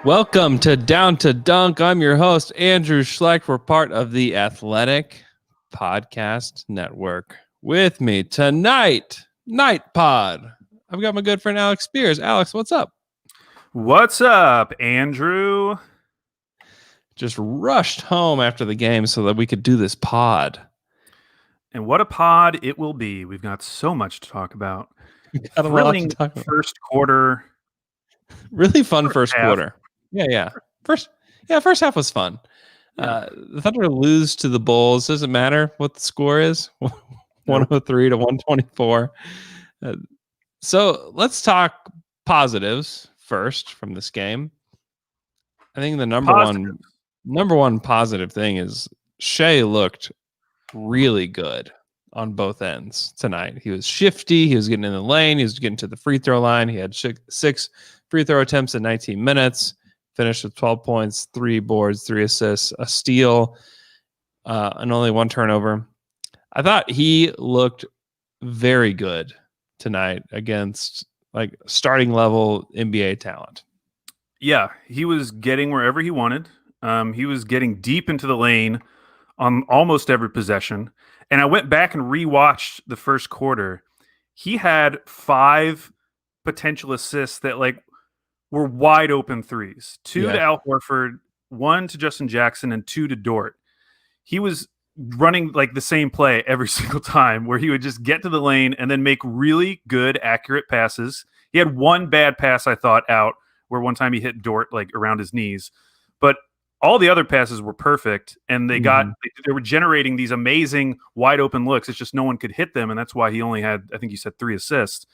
Welcome to Down to Dunk. I'm your host, Andrew Schlecht. We're part of the Athletic Podcast Network. With me tonight, Night Pod, I've got my good friend Alex Spears. Alex, what's up? What's up, Andrew? Just rushed home after the game so that we could do this pod. And what a pod it will be. We've got so much to talk about. Got a lot to talk about. First quarter. Really fun first quarter. Yeah. First half was fun. The Thunder lose to the Bulls. Doesn't matter what the score is. 103 to 124. So let's talk positives first from this game. I think the number one positive thing is Shai looked really good on both ends tonight. He was shifty. He was getting in the lane. He was getting to the free throw line. He had 6 free throw attempts in 19 minutes. Finished with 12 points, 3 boards, 3 assists, a steal, and only 1 turnover. I thought he looked very good tonight against like starting level NBA talent. Yeah, he was getting wherever he wanted. He was getting deep into the lane on almost every possession. And I went back and rewatched the first quarter. He had 5 potential assists that were wide open threes. 2 to Al Horford, 1 to Justin Jackson, and 2 to Dort. He was running like the same play every single time where he would just get to the lane and then make really good, accurate passes. He had 1 bad pass, I thought, out where one time he hit Dort like around his knees. But all the other passes were perfect, and they were generating these amazing wide open looks. It's just no one could hit them, and that's why he only had, I think you said 3 assists.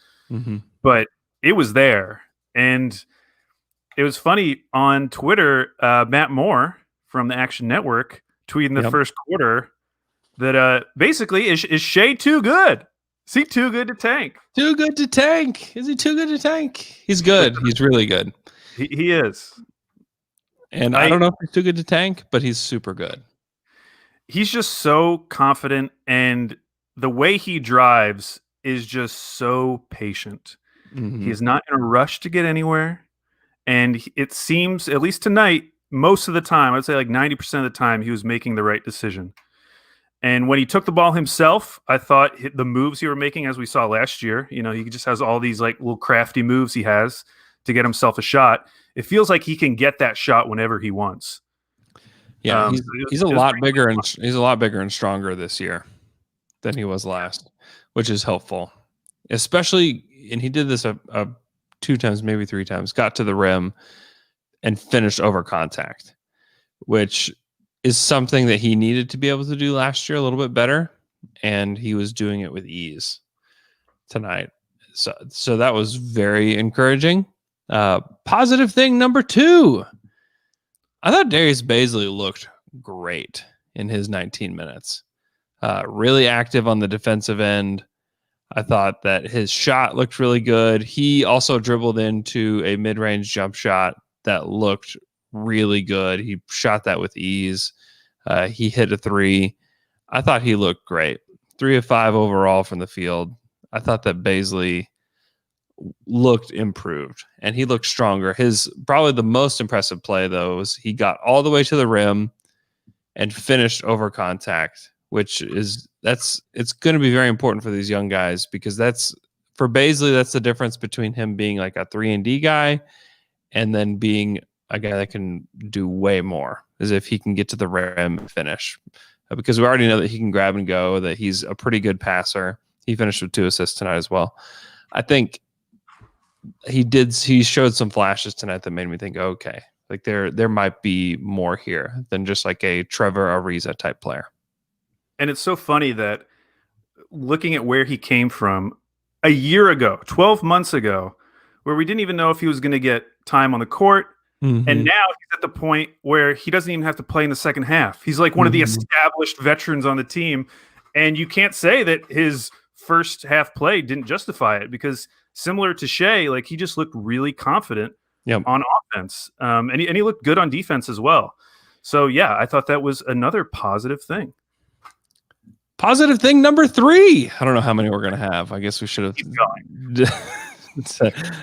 But it was there. And it was funny on Twitter, Matt Moore from the Action Network tweeting the first quarter that basically, is Shai too good? Is he too good to tank? Too good to tank. Is he too good to tank? He's good. He's really good. He is. And I don't know if he's too good to tank, but he's super good. He's just so confident, and the way he drives is just so patient. He's not in a rush to get anywhere. And it seems, at least tonight, most of the time, I'd say like 90% of the time, he was making the right decision. And when he took the ball himself, I thought the moves he were making, as we saw last year, he just has all these like little crafty moves he has to get himself a shot. It feels like he can get that shot whenever he wants. Yeah, he's a lot bigger and stronger this year than he was last, which is helpful. Especially, and he did this a 2 times, maybe 3 times, got to the rim and finished over contact, which is something that he needed to be able to do last year a little bit better, and he was doing it with ease tonight. So that was very encouraging. Positive thing number 2. I thought Darius Bazley looked great in his 19 minutes. Really active on the defensive end. I thought that his shot looked really good. He also dribbled into a mid-range jump shot that looked really good. He shot that with ease. He hit a 3. I thought he looked great. 3 of 5 overall from the field. I thought that Bazley looked improved and he looked stronger. His probably the most impressive play, though, was he got all the way to the rim and finished over contact, which is it's going to be very important for these young guys, because that's for Bazley, that's the difference between him being like a 3-and-D guy and then being a guy that can do way more, is if he can get to the rim and finish. Because we already know that he can grab and go, that he's a pretty good passer. He finished with 2 assists tonight as well. I think he showed some flashes tonight that made me think, okay, like there might be more here than just like a Trevor Ariza type player. And it's so funny that looking at where he came from a year ago, 12 months ago, where we didn't even know if he was going to get time on the court. And now he's at the point where he doesn't even have to play in the second half. He's like one of the established veterans on the team. And you can't say that his first half play didn't justify it, because similar to Shai, like he just looked really confident on offense. And he looked good on defense as well. So, yeah, I thought that was another positive thing. Positive thing number 3. I don't know how many we're going to have. I guess we should have. Keep going.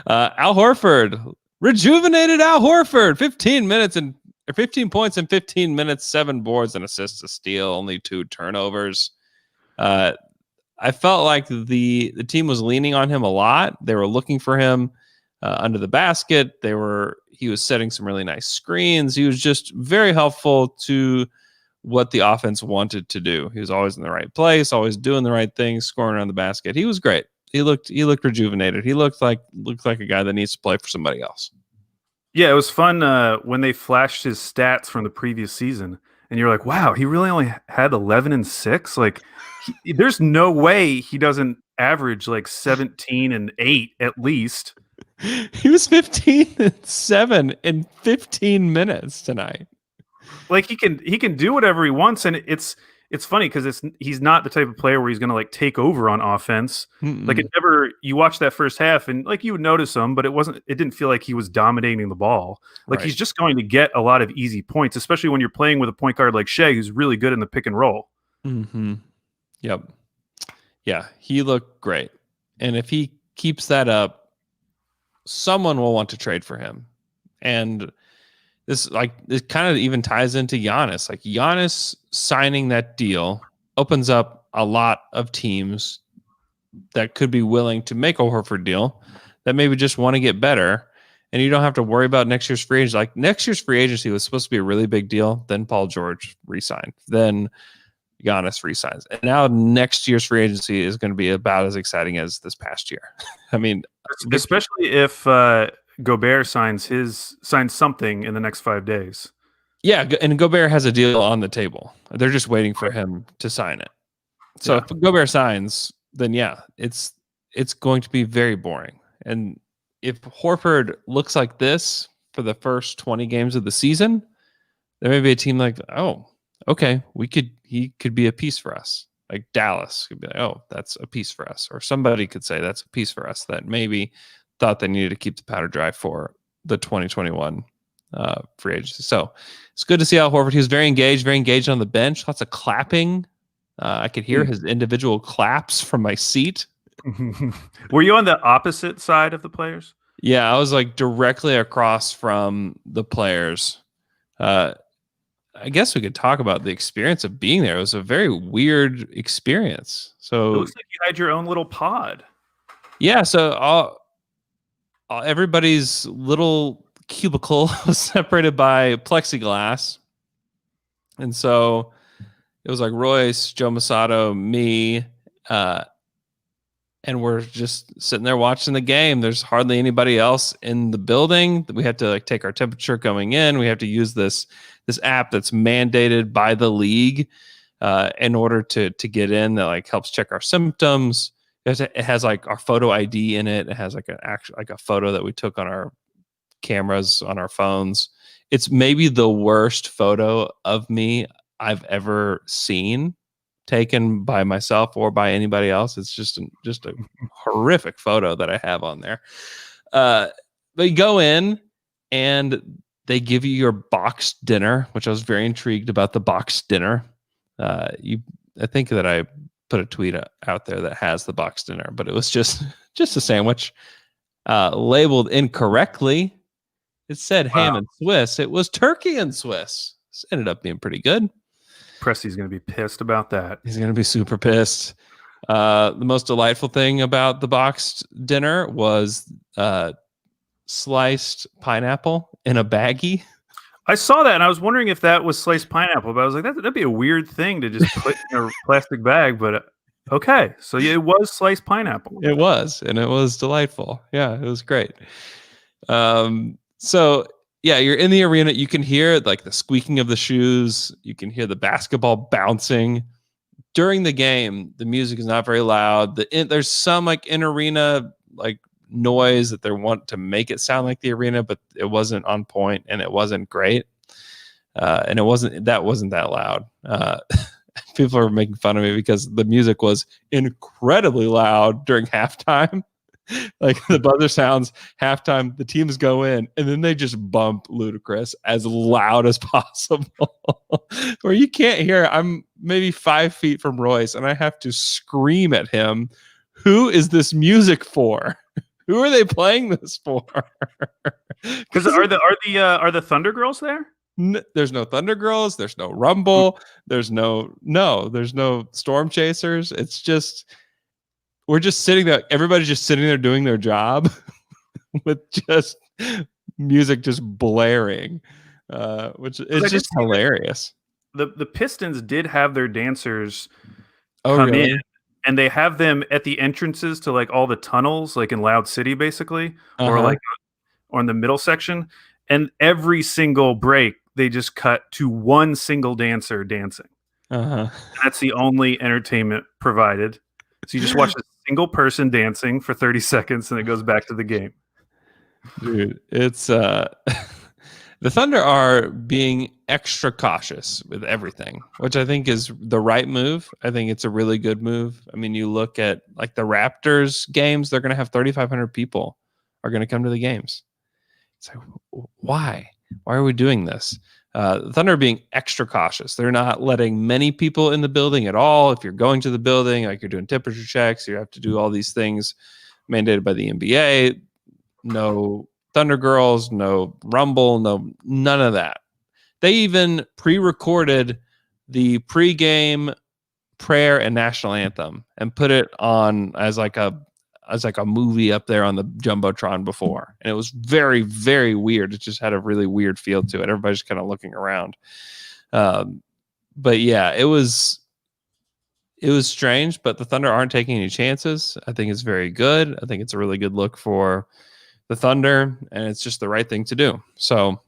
Al Horford, rejuvenated Al Horford, 15 points in 15 minutes, 7 boards and assists, a steal, only 2 turnovers. I felt like the team was leaning on him a lot. They were looking for him under the basket. He was setting some really nice screens. He was just very helpful to what the offense wanted to do. He was always in the right place, always doing the right things, scoring around the basket. He was great. He looked rejuvenated. He looked like a guy that needs to play for somebody else. Yeah, it was fun when they flashed his stats from the previous season, and you're like, wow, he really only had 11 and 6. Like, there's no way he doesn't average like 17 and 8 at least. He was 15 and 7 in 15 minutes tonight. Like, he can do whatever he wants, and it's funny because he's not the type of player where he's going to like take over on offense. Mm-mm. Like, you watch that first half and like you would notice him, but it didn't feel like he was dominating the ball. Like, right. He's just going to get a lot of easy points, especially when you're playing with a point guard like Shai, who's really good in the pick and roll. Mm-hmm. Yep. Yeah, he looked great. And if he keeps that up, someone will want to trade for him. And this kind of even ties into Giannis. Like, Giannis signing that deal opens up a lot of teams that could be willing to make a Horford deal that maybe just want to get better. And you don't have to worry about next year's free agency. Like, next year's free agency was supposed to be a really big deal. Then Paul George re-signed. Then Giannis re-signs. And now next year's free agency is going to be about as exciting as this past year. I mean, especially if Gobert signs something in the next 5 days. Yeah, and Gobert has a deal on the table. They're just waiting for him to sign it. So if Gobert signs, then yeah, it's going to be very boring. And if Horford looks like this for the first 20 games of the season, there may be a team like, oh, okay, he could be a piece for us. Like Dallas could be like, oh, that's a piece for us. Or somebody could say that's a piece for us that maybe thought they needed to keep the powder dry for the 2021 free agency. So it's good to see Al Horford. He was very engaged on the bench. Lots of clapping. I could hear his individual claps from my seat. Were you on the opposite side of the players? Yeah, I was like directly across from the players. I guess we could talk about the experience of being there. It was a very weird experience. So it looks like you had your own little pod. Yeah, so everybody's little cubicle was separated by plexiglass. And so it was like Royce, Joe Masato, me, and we're just sitting there watching the game. There's hardly anybody else in the building. We have to like take our temperature going in. We have to use this app that's mandated by the league in order to get in, that like helps check our symptoms. It has like our photo ID in it. It has like a photo that we took on our cameras on our phones. It's maybe the worst photo of me I've ever seen, taken by myself or by anybody else. It's just a horrific photo that I have on there. But you go in and they give you your boxed dinner, which I was very intrigued about the boxed dinner. I think that I put a tweet out there that has the boxed dinner, but it was just a sandwich labeled incorrectly. It said ham and Swiss. It was turkey and Swiss. This ended up being pretty good. Presty's going to be pissed about that. He's going to be super pissed. The most delightful thing about the boxed dinner was sliced pineapple in a baggie. I saw that, and I was wondering if that was sliced pineapple, but I was like, that'd be a weird thing to just put in a plastic bag, but okay. So yeah, it was sliced pineapple. It was, and it was delightful. Yeah, it was great. So yeah, you're in the arena. You can hear like the squeaking of the shoes. You can hear the basketball bouncing. During the game, the music is not very loud. There's some like in-arena like noise that they want to make it sound like the arena, but it wasn't on point and it wasn't great. And it wasn't that loud. People are making fun of me because the music was incredibly loud during halftime. Like the buzzer sounds halftime, the teams go in, and then they just bump Ludacris as loud as possible. Where you can't hear. I'm maybe 5 feet from Royce, and I have to scream at him, "Who is this music for?" Who are they playing this for? Because are the Thunder Girls there? There's no Thunder Girls. There's no Rumble. There's no Storm Chasers. It's just we're just sitting there. Everybody's just sitting there doing their job with just music just blaring, which is just hilarious. The Pistons did have their dancers come in, and they have them at the entrances to like all the tunnels, like in Loud City, basically, or in the middle section. And every single break, they just cut to one single dancer dancing. That's the only entertainment provided. So you just watch a single person dancing for 30 seconds, and it goes back to the game. Dude, it's the Thunder are being extra cautious with everything, which I think is the right move. I think it's a really good move. I mean, you look at like the Raptors games, they're going to have 3,500 people are going to come to the games. It's like, why? Why are we doing this? The Thunder are being extra cautious. They're not letting many people in the building at all. If you're going to the building, like you're doing temperature checks, you have to do all these things mandated by the NBA. No Thunder Girls, no Rumble, none of that. They even pre-recorded the pre-game prayer and national anthem and put it on as like a movie up there on the Jumbotron before. And it was very, very weird. It just had a really weird feel to it. Everybody's kind of looking around. But yeah, it was strange, but the Thunder aren't taking any chances. I think it's very good. I think it's a really good look for the Thunder, and it's just the right thing to do. So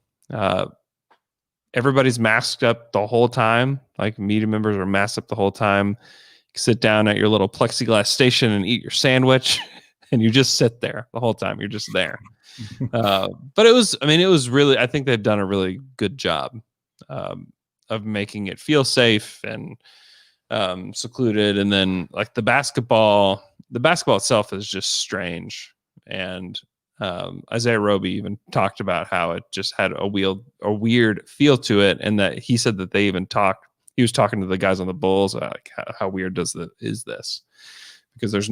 everybody's masked up the whole time. Like media members are masked up the whole time. You sit down at your little plexiglass station and eat your sandwich, and you just sit there the whole time. You're just there. But it was really, I think they've done a really good job of making it feel safe and secluded. And then like the basketball itself is just strange. And Isaiah Roby even talked about how it just had a weird feel to it, and that he said that he was talking to the guys on the Bulls like how weird is this, because there's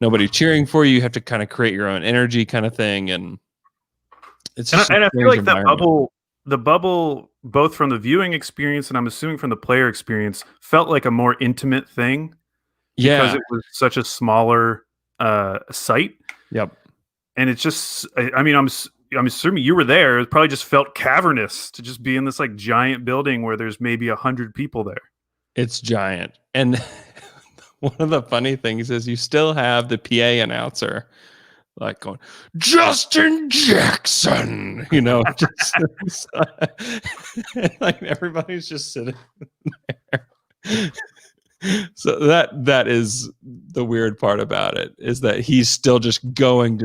nobody cheering for you. You have to kind of create your own energy kind of thing, and it's just and I feel like the bubble both from the viewing experience and I'm assuming from the player experience felt like a more intimate thing because it was such a smaller site. Yep. And it's just, I mean, I'm assuming you were there. It probably just felt cavernous to just be in this like giant building where there's maybe 100 people there. It's giant. And one of the funny things is you still have the PA announcer like going, Justin Jackson, just like everybody's just sitting there. So that is the weird part about it, is that he's still just going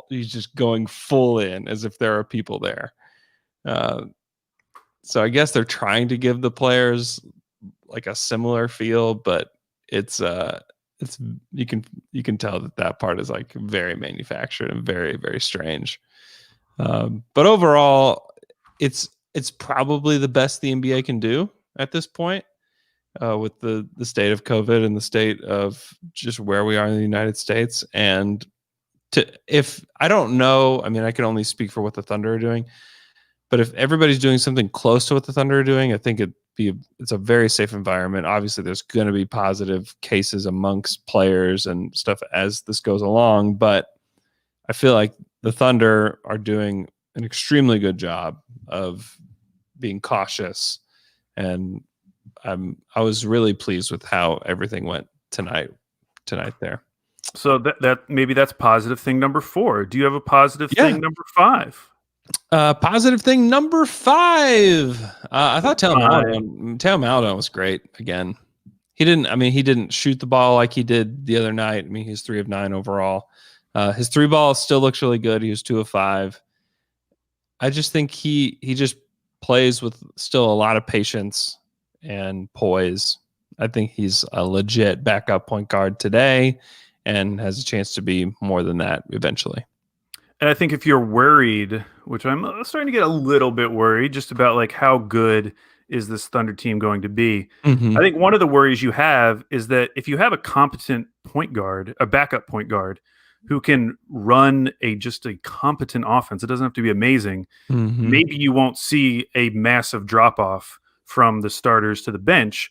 he's just going full in as if there are people there. So I guess they're trying to give the players like a similar feel, but it's you can tell that part is like very manufactured and very, very strange. But overall, it's probably the best the NBA can do at this point. With the state of COVID and the state of just where we are in the United States. And if I don't know, I mean, I can only speak for what the Thunder are doing, but if everybody's doing something close to what the Thunder are doing, I think it's a very safe environment. Obviously there's going to be positive cases amongst players and stuff as this goes along, but I feel like the Thunder are doing an extremely good job of being cautious, and I was really pleased with how everything went tonight there. So that maybe that's positive thing number 4. Do you have a positive thing number 5? Positive thing number 5. I thought Theo Maledon was great again. He didn't shoot the ball like he did the other night. I mean, he's 3 of 9 overall. His 3 ball still looks really good. He was 2 of 5. I just think he just plays with still a lot of patience and poise. I think he's a legit backup point guard today and has a chance to be more than that eventually. And I think if you're worried, which I'm starting to get a little bit worried just about like how good is this Thunder team going to be. Mm-hmm. I think one of the worries you have is that if you have a competent point guard, a backup point guard, who can run just a competent offense. It doesn't have to be amazing. Mm-hmm. Maybe you won't see a massive drop off from the starters to the bench,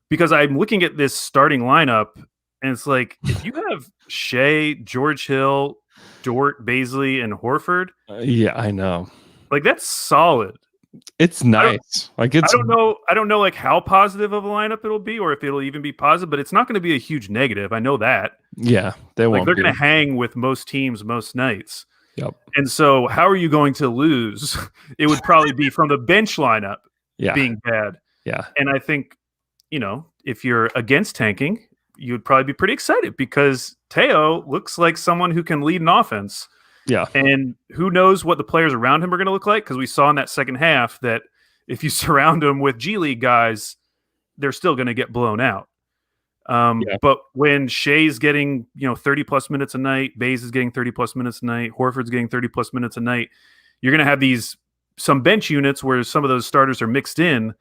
because I'm looking at this starting lineup and it's like, if you have Shai, George Hill, Dort, Bazley, and Horford. Yeah, I know. Like, that's solid. It's nice. I don't know like how positive of a lineup it'll be, or if it'll even be positive, but it's not going to be a huge negative. I know that. Yeah, they won't. They're going to hang with most teams most nights. Yep. And so, how are you going to lose? It would probably be from the bench lineup being bad. Yeah. And I think, if you're against tanking, you would probably be pretty excited because Theo looks like someone who can lead an offense. Yeah. And who knows what the players around him are going to look like, because we saw in that second half that if you surround him with G League guys, they're still going to get blown out. But when Shai's getting 30-plus minutes a night, Baze is getting 30-plus minutes a night, Horford's getting 30-plus minutes a night, you're going to have some bench units where some of those starters are mixed in.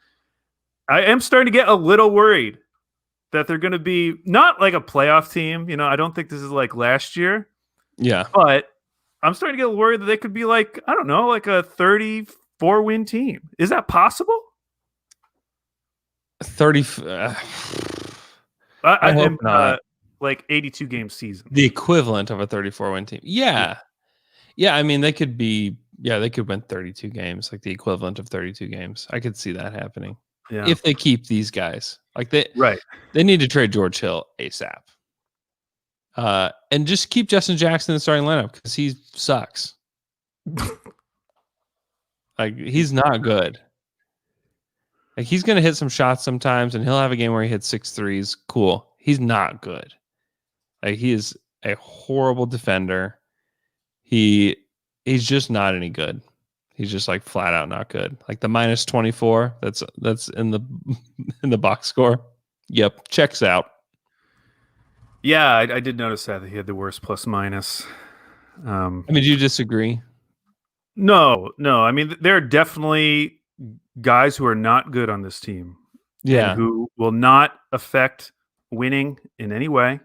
I am starting to get a little worried that they're going to be not like a playoff team. I don't think this is like last year. Yeah. But I'm starting to get worried that they could be like, I don't know, like a 34-win team. Is that possible? 30. I hope not. Like 82-game season. The equivalent of a 34-win team. Yeah. I mean, they could be. Yeah, they could win 32 games, like the equivalent of 32 games. I could see that happening. Yeah. If they keep these guys, like they need to trade George Hill ASAP. And just keep Justin Jackson in the starting lineup because he sucks. Like, he's not good. Like, he's going to hit some shots sometimes, and he'll have a game where he hits 6 threes. Cool. He's not good. Like, he is a horrible defender. He's just not any good. He's just like flat out not good. Like the minus 24, that's in the box score. Yep, checks out. Yeah, I did notice that he had the worst plus minus. I mean, do you disagree? No. I mean, there are definitely guys who are not good on this team. Yeah, and who will not affect winning in any way.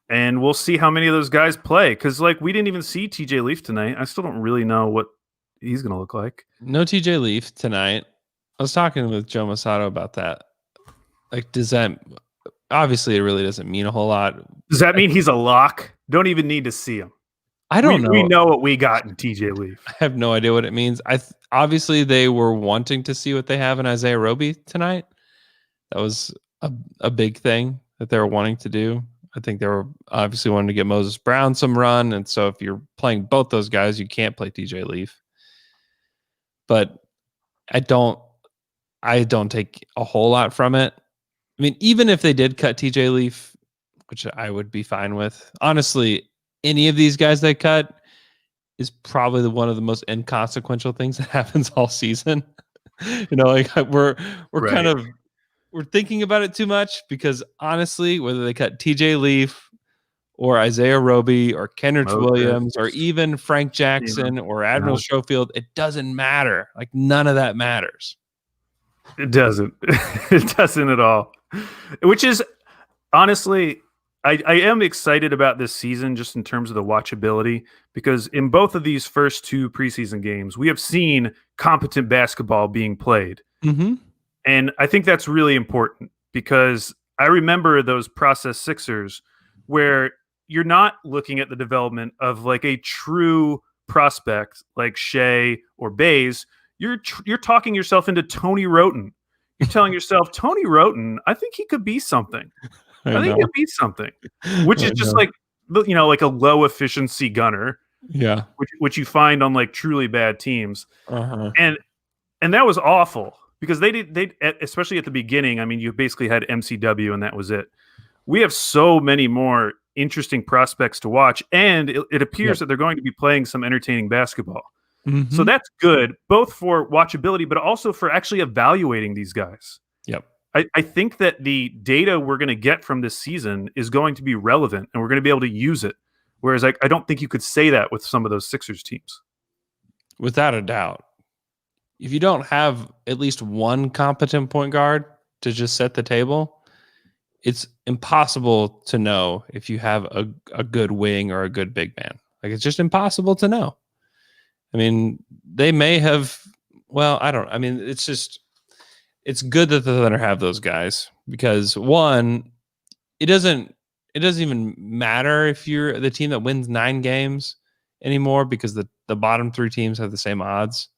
And we'll see how many of those guys play. Because, we didn't even see TJ Leaf tonight. I still don't really know what he's going to look like. No TJ Leaf tonight. I was talking with Joe Masato about that. Like, does that... Obviously, it really doesn't mean a whole lot. Does that mean he's a lock? Don't even need to see him. I don't know. We know what we got in TJ Leaf. I have no idea what it means. Obviously, they were wanting to see what they have in Isaiah Roby tonight. That was a big thing that they were wanting to do. I think they were obviously wanting to get Moses Brown some run. And so if you're playing both those guys, you can't play TJ Leaf. But I don't take a whole lot from it. I mean, even if they did cut TJ Leaf, which I would be fine with, honestly, any of these guys they cut is probably one of the most inconsequential things that happens all season. We're kind of we're thinking about it too much because honestly, whether they cut TJ Leaf or Isaiah Roby or Kenrich Williams or even Frank Jackson or Admiral Schofield, it doesn't matter. Like, none of that matters. It doesn't. It doesn't at all. Which is, honestly, I am excited about this season just in terms of the watchability, because in both of these first 2 preseason games, we have seen competent basketball being played. Mm-hmm. And I think that's really important because I remember those process Sixers where you're not looking at the development of like a true prospect like Shai or Baze. You're talking yourself into Tony Roten. You're telling yourself, Tony Roten, I think he could be something. I think he could be something, which is just like a low efficiency gunner. Yeah. Which you find on like truly bad teams. Uh-huh. And that was awful because they especially at the beginning. I mean, you basically had MCW and that was it. We have so many more interesting prospects to watch, and it appears that they're going to be playing some entertaining basketball. Mm-hmm. So that's good, both for watchability, but also for actually evaluating these guys. Yep. I think that the data we're going to get from this season is going to be relevant, and we're going to be able to use it. Whereas I don't think you could say that with some of those Sixers teams. Without a doubt. If you don't have at least one competent point guard to just set the table, it's impossible to know if you have a good wing or a good big man. Like, it's just impossible to know. I mean, they may have. Well, I don't. I mean, it's good that the Thunder have those guys because one, it doesn't even matter if you're the team that wins 9 games anymore because the bottom 3 teams have the same odds.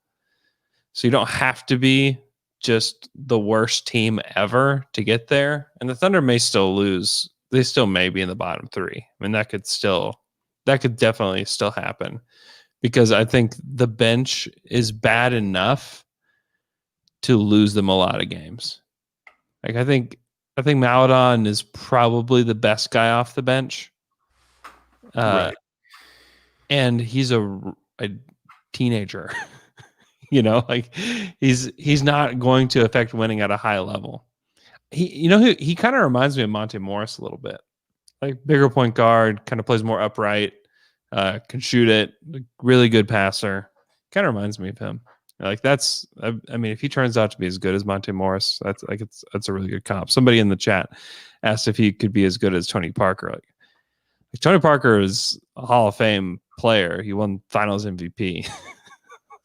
So you don't have to be just the worst team ever to get there. And the Thunder may still lose. They still may be in the bottom 3. I mean, that could definitely still happen because I think the bench is bad enough to lose them a lot of games. Like, I think Maledon is probably the best guy off the bench. Right. And he's a teenager. You know, like he's not going to affect winning at a high level. He kind of reminds me of Monte Morris a little bit. Like, bigger point guard, kind of plays more upright, can shoot it, really good passer. Kind of reminds me of him. Like, that's, I mean, if he turns out to be as good as Monte Morris, that's a really good comp. Somebody in the chat asked if he could be as good as Tony Parker. Like Tony Parker is a Hall of Fame player. He won Finals MVP.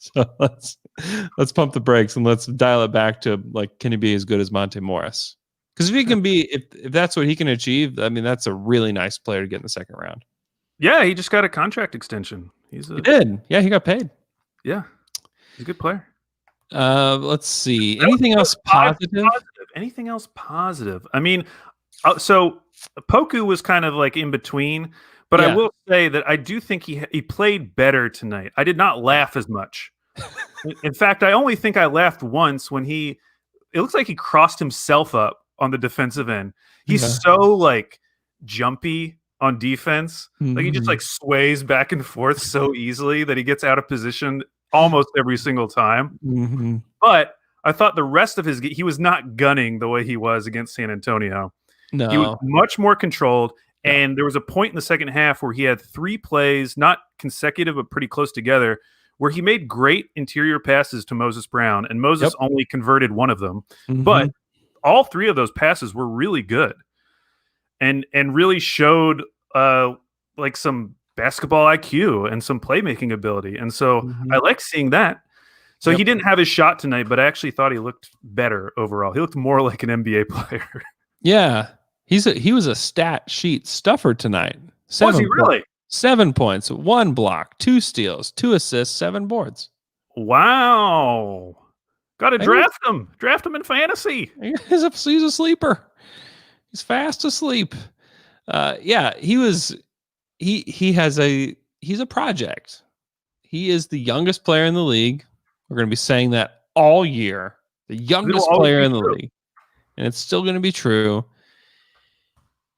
So let's pump the brakes and let's dial it back to, like, can he be as good as Monte Morris? Because if he can be, if that's what he can achieve, I mean, that's a really nice player to get in the second round. Yeah, he just got a contract extension. He did. Yeah, he got paid. Yeah. He's a good player. Let's see. Anything else positive? Anything else positive? I mean, so Poku was kind of like in between, but I will say that I do think he played better tonight. I did not laugh as much. In fact, I only think I laughed once when it looks like he crossed himself up on the defensive end. He's so like jumpy on defense. Like, he just like sways back and forth so easily that he gets out of position almost every single time. But I thought the rest of he was not gunning the way he was against San Antonio. No. He was much more controlled. Yeah. And there was a point in the second half where he had 3 plays, not consecutive, but pretty close together, where he made great interior passes to Moses Brown, and Moses only converted one of them. But all 3 of those passes were really good and really showed like some basketball IQ and some playmaking ability. And so I like seeing that. So he didn't have his shot tonight, but I actually thought he looked better overall. He looked more like an NBA player. Yeah. He was a stat sheet stuffer tonight. Was he really? 7 points, 1 block, 2 steals, 2 assists, 7 boards. Wow. Got to draft him. Draft him in fantasy. He's a sleeper. He's fast asleep. Yeah, he's a project. He is the youngest player in the league. We're going to be saying that all year. The youngest player in the league. And it's still going to be true.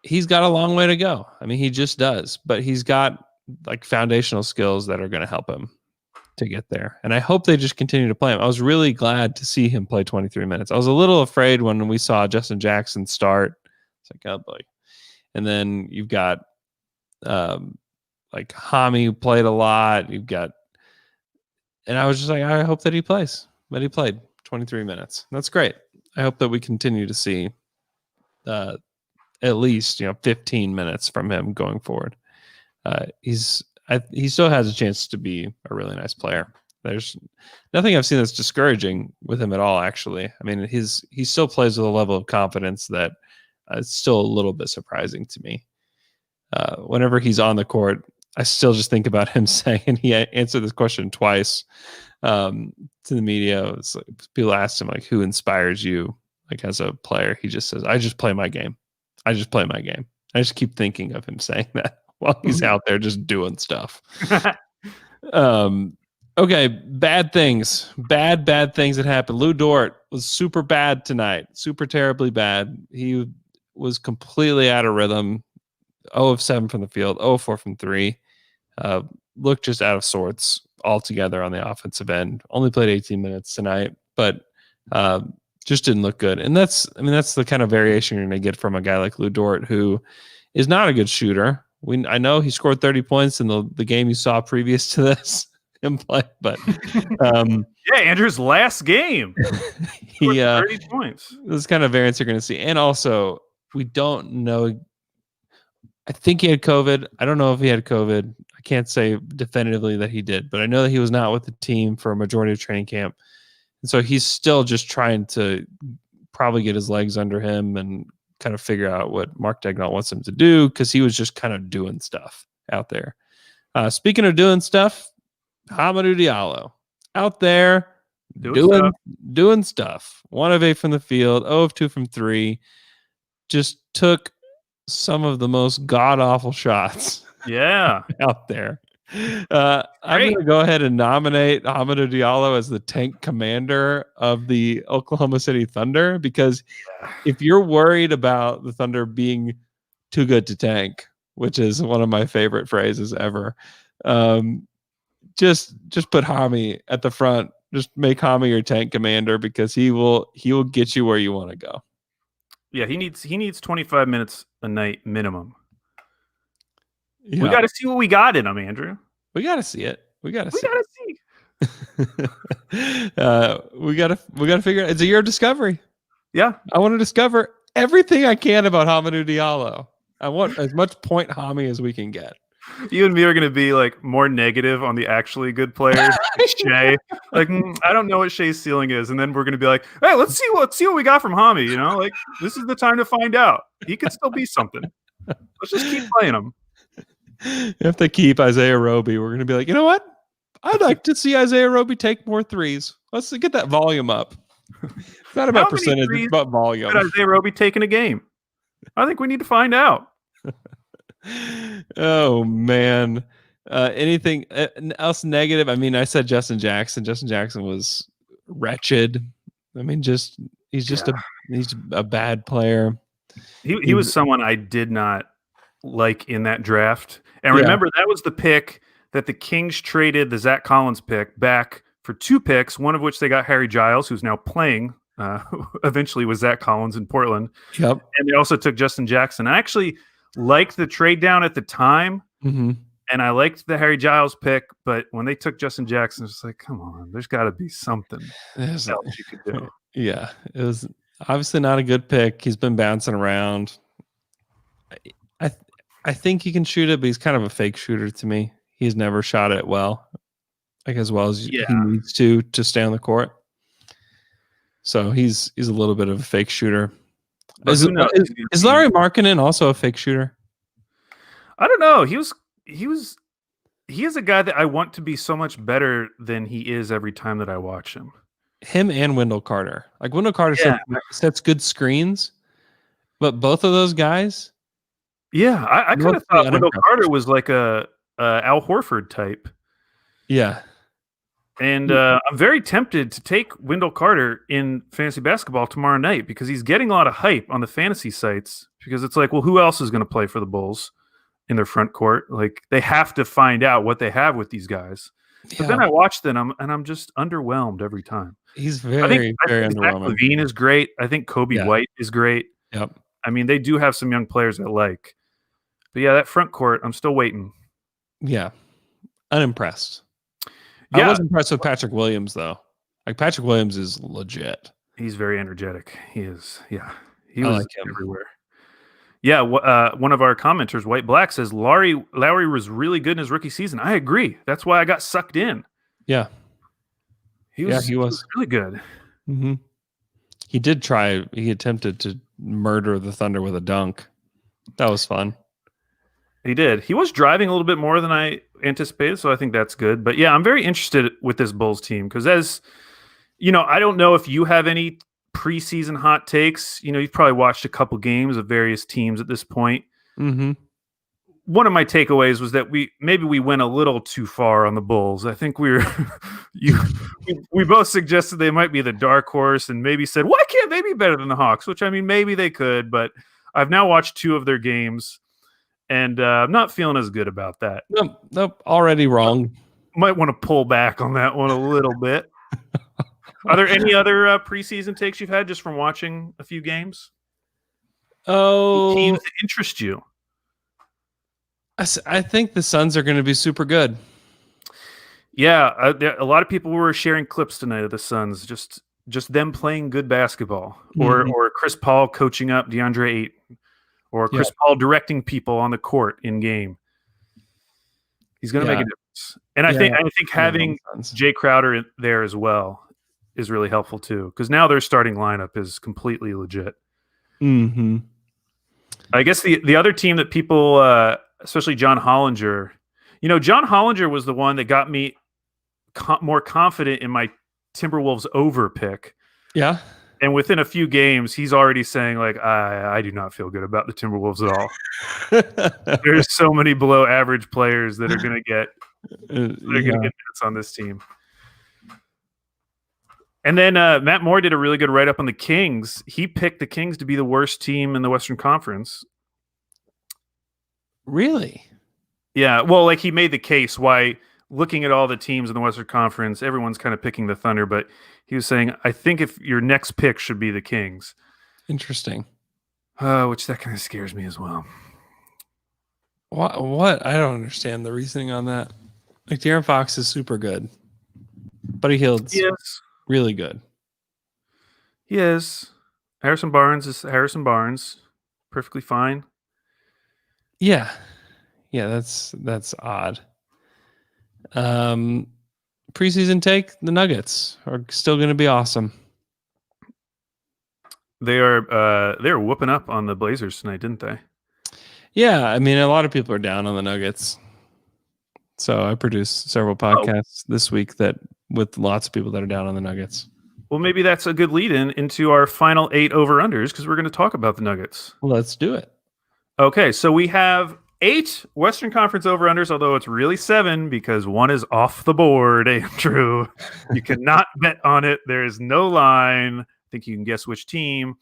He's got a long way to go. I mean, he just does. But he's got like foundational skills that are going to help him to get there. And I hope they just continue to play him. I was really glad to see him play 23 minutes. I was a little afraid when we saw Justin Jackson start. It's like, oh boy. And then you've got like Hami, who played a lot. And I was just like, I hope that he plays. But he played 23 minutes. That's great. I hope that we continue to see at least 15 minutes from him going forward. He still has a chance to be a really nice player. There's nothing I've seen that's discouraging with him at all, actually. I mean, he still plays with a level of confidence that it's still a little bit surprising to me. Whenever he's on the court, I still just think about him saying, and he answered this question twice to the media. It's like, people asked him, like, who inspires you, like, as a player? He just says, I just play my game. I just play my game. I just keep thinking of him saying that while he's out there just doing stuff. Okay, bad things. Bad things that happened. Lou Dort was super bad tonight. Super terribly bad. He was completely out of rhythm. 0 of 7 from the field. 0 of 4 from 3. Looked just out of sorts altogether on the offensive end. Only played 18 minutes tonight, but just didn't look good. And that's the kind of variation you're going to get from a guy like Lou Dort, who is not a good shooter. I know he scored 30 points in the game you saw previous to this him play, but Andrew's last game. He 30 points. This kind of variance you're going to see. And also, we don't know. I think he had COVID. I don't know if he had COVID. I can't say definitively that he did, but I know that he was not with the team for a majority of training camp. And so he's still just trying to probably get his legs under him and kind of figure out what Mark Daigneault wants him to do, because he was just kind of doing stuff out there. Speaking of doing stuff, Hamidou Diallo out there doing stuff. 1 of 8 from the field, 0 of 2 from 3. Just took some of the most god-awful shots out there. I'm going to go ahead and nominate Hamidou Diallo as the tank commander of the Oklahoma City Thunder, because if you're worried about the Thunder being too good to tank, which is one of my favorite phrases ever, just put Hami at the front. Just make Hami your tank commander, because he will get you where you want to go. Yeah, he needs 25 minutes a night minimum. Yeah. We got to see what we got in him, Andrew. We got to see it. We got to see. We got to figure out. It's a year of discovery. Yeah, I want to discover everything I can about Hamidou Diallo. I want as much point Hami as we can get. You and me are going to be like more negative on the actually good players. Shai, like I don't know what Shai's ceiling is, and then we're going to be like, hey, let's see what we got from Hami. You know, like this is the time to find out. He could still be something. Let's just keep playing him. If they keep Isaiah Roby, we're going to be like, you know what? I'd like to see Isaiah Roby take more threes. Let's get that volume up. It's not about percentage, it's about volume. Could Isaiah Roby take in a game? I think we need to find out. Oh man. Anything else negative? I mean, I said Justin Jackson. Justin Jackson was wretched. I mean, he's a bad player. He was someone I did not like in that draft. And remember, that was the pick that the Kings traded the Zach Collins pick back for 2 picks, one of which they got Harry Giles, who's now playing eventually with Zach Collins in Portland. Yep. And they also took Justin Jackson. I actually liked the trade down at the time, and I liked the Harry Giles pick, but when they took Justin Jackson, it's like, come on, there's got to be something else you could do. Yeah, it was obviously not a good pick. He's been bouncing around. I think he can shoot it, but he's kind of a fake shooter to me. He's never shot it well, like as well as he needs to stay on the court. So he's a little bit of a fake shooter. Is Larry Markkinen also a fake shooter? I don't know. He is a guy that I want to be so much better than he is every time that I watch him. Him and Wendell Carter. Like Wendell Carter sets good screens, but both of those guys. Yeah, I kind of thought Wendell Carter was like a Al Horford type. Yeah. And I'm very tempted to take Wendell Carter in fantasy basketball tomorrow night, because he's getting a lot of hype on the fantasy sites, because it's like, well, who else is going to play for the Bulls in their front court? Like, they have to find out what they have with these guys. But then I watch them and I'm just underwhelmed every time. He's very underwhelming. Zach LaVine is great. I think Kobe White is great. Yep. I mean, they do have some young players I like. But yeah, that front court, I'm still waiting. Yeah. Unimpressed. I was impressed with Patrick Williams, though. Like, Patrick Williams is legit. He's very energetic. He is. Yeah. He was everywhere. Yeah. One of our commenters, White Black, says Lowry was really good in his rookie season. I agree. That's why I got sucked in. Yeah. He was really good. Mm-hmm. He attempted to murder the Thunder with a dunk. That was fun. He did. He was driving a little bit more than I anticipated, so I think that's good. But yeah, I'm very interested with this Bulls team, because as you know, I don't know if you have any preseason hot takes. You know, you've probably watched a couple games of various teams at this point. Mm-hmm. One of my takeaways was that we went a little too far on the Bulls. I think we both suggested they might be the dark horse, and maybe said, why can't they be better than the Hawks? Which, I mean, maybe they could, but I've now watched 2 of their games. And I'm not feeling as good about that. Nope. Already wrong. Might want to pull back on that one a little bit. Are there any other preseason takes you've had just from watching a few games? Oh, teams that interest you? I think the Suns are going to be super good. Yeah, a lot of people were sharing clips tonight of the Suns, just them playing good basketball, or Chris Paul coaching up DeAndre Ayton. or Chris Paul directing people on the court in game. He's going to make a difference. And I think having Jay Crowder there as well is really helpful too, because now their starting lineup is completely legit. Mm-hmm. I guess the other team that people, especially John Hollinger, John Hollinger was the one that got me more confident in my Timberwolves over pick. Yeah. And within a few games, he's already saying, like, I do not feel good about the Timberwolves at all. There's so many below average players that are going to get minutes on this team. And then Matt Moore did a really good write-up on the Kings. He picked the Kings to be the worst team in the Western Conference. Really? Yeah. Well, like he made the case why, looking at all the teams in the Western Conference, everyone's kind of picking the Thunder, but he was saying, I think if your next pick should be the Kings. Interesting. Which that kind of scares me as well. What? I don't understand the reasoning on that. Like, De'Aaron Fox is super good. Buddy Hield's really good. He is. Harrison Barnes is Harrison Barnes. Perfectly fine. Yeah. Yeah, that's odd. Preseason take, the Nuggets are still going to be awesome. They're whooping up on the Blazers tonight, didn't they? Yeah, I mean, a lot of people are down on the Nuggets. So I produced several podcasts this week with lots of people that are down on the Nuggets. Well, maybe that's a good lead-in into our final 8 over-unders, because we're going to talk about the Nuggets. Well, let's do it. Okay, so we have 8 Western Conference over-unders, although it's really 7 because one is off the board, Andrew. You cannot bet on it. There is no line. I think you can guess which team.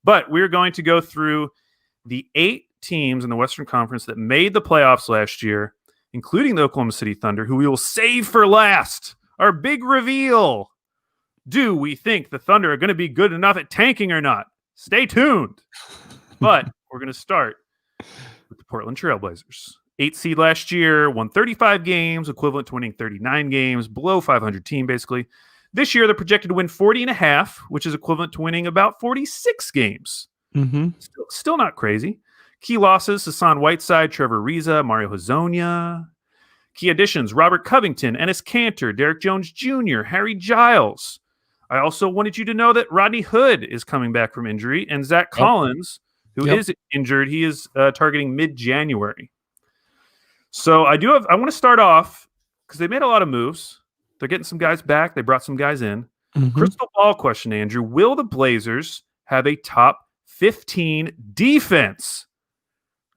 But we're going to go through the 8 teams in the Western Conference that made the playoffs last year, including the Oklahoma City Thunder, who we will save for last. Our big reveal. Do we think the Thunder are going to be good enough at tanking or not? Stay tuned. But we're going to start with the Portland Trailblazers. 8 seed last year, won 35 games, equivalent to winning 39 games, below 500 team, basically. This year, they're projected to win 40.5, which is equivalent to winning about 46 games. Mm-hmm. Still not crazy. Key losses, Hassan Whiteside, Trevor Ariza, Mario Hezonja. Key additions, Robert Covington, Enes Kanter, Derek Jones Jr., Harry Giles. I also wanted you to know that Rodney Hood is coming back from injury, and Zach Collins, who is injured, he is targeting mid-January. So I want to start off, because they made a lot of moves. They're getting some guys back. They brought some guys in. Mm-hmm. Crystal ball question, Andrew. Will the Blazers have a top 15 defense?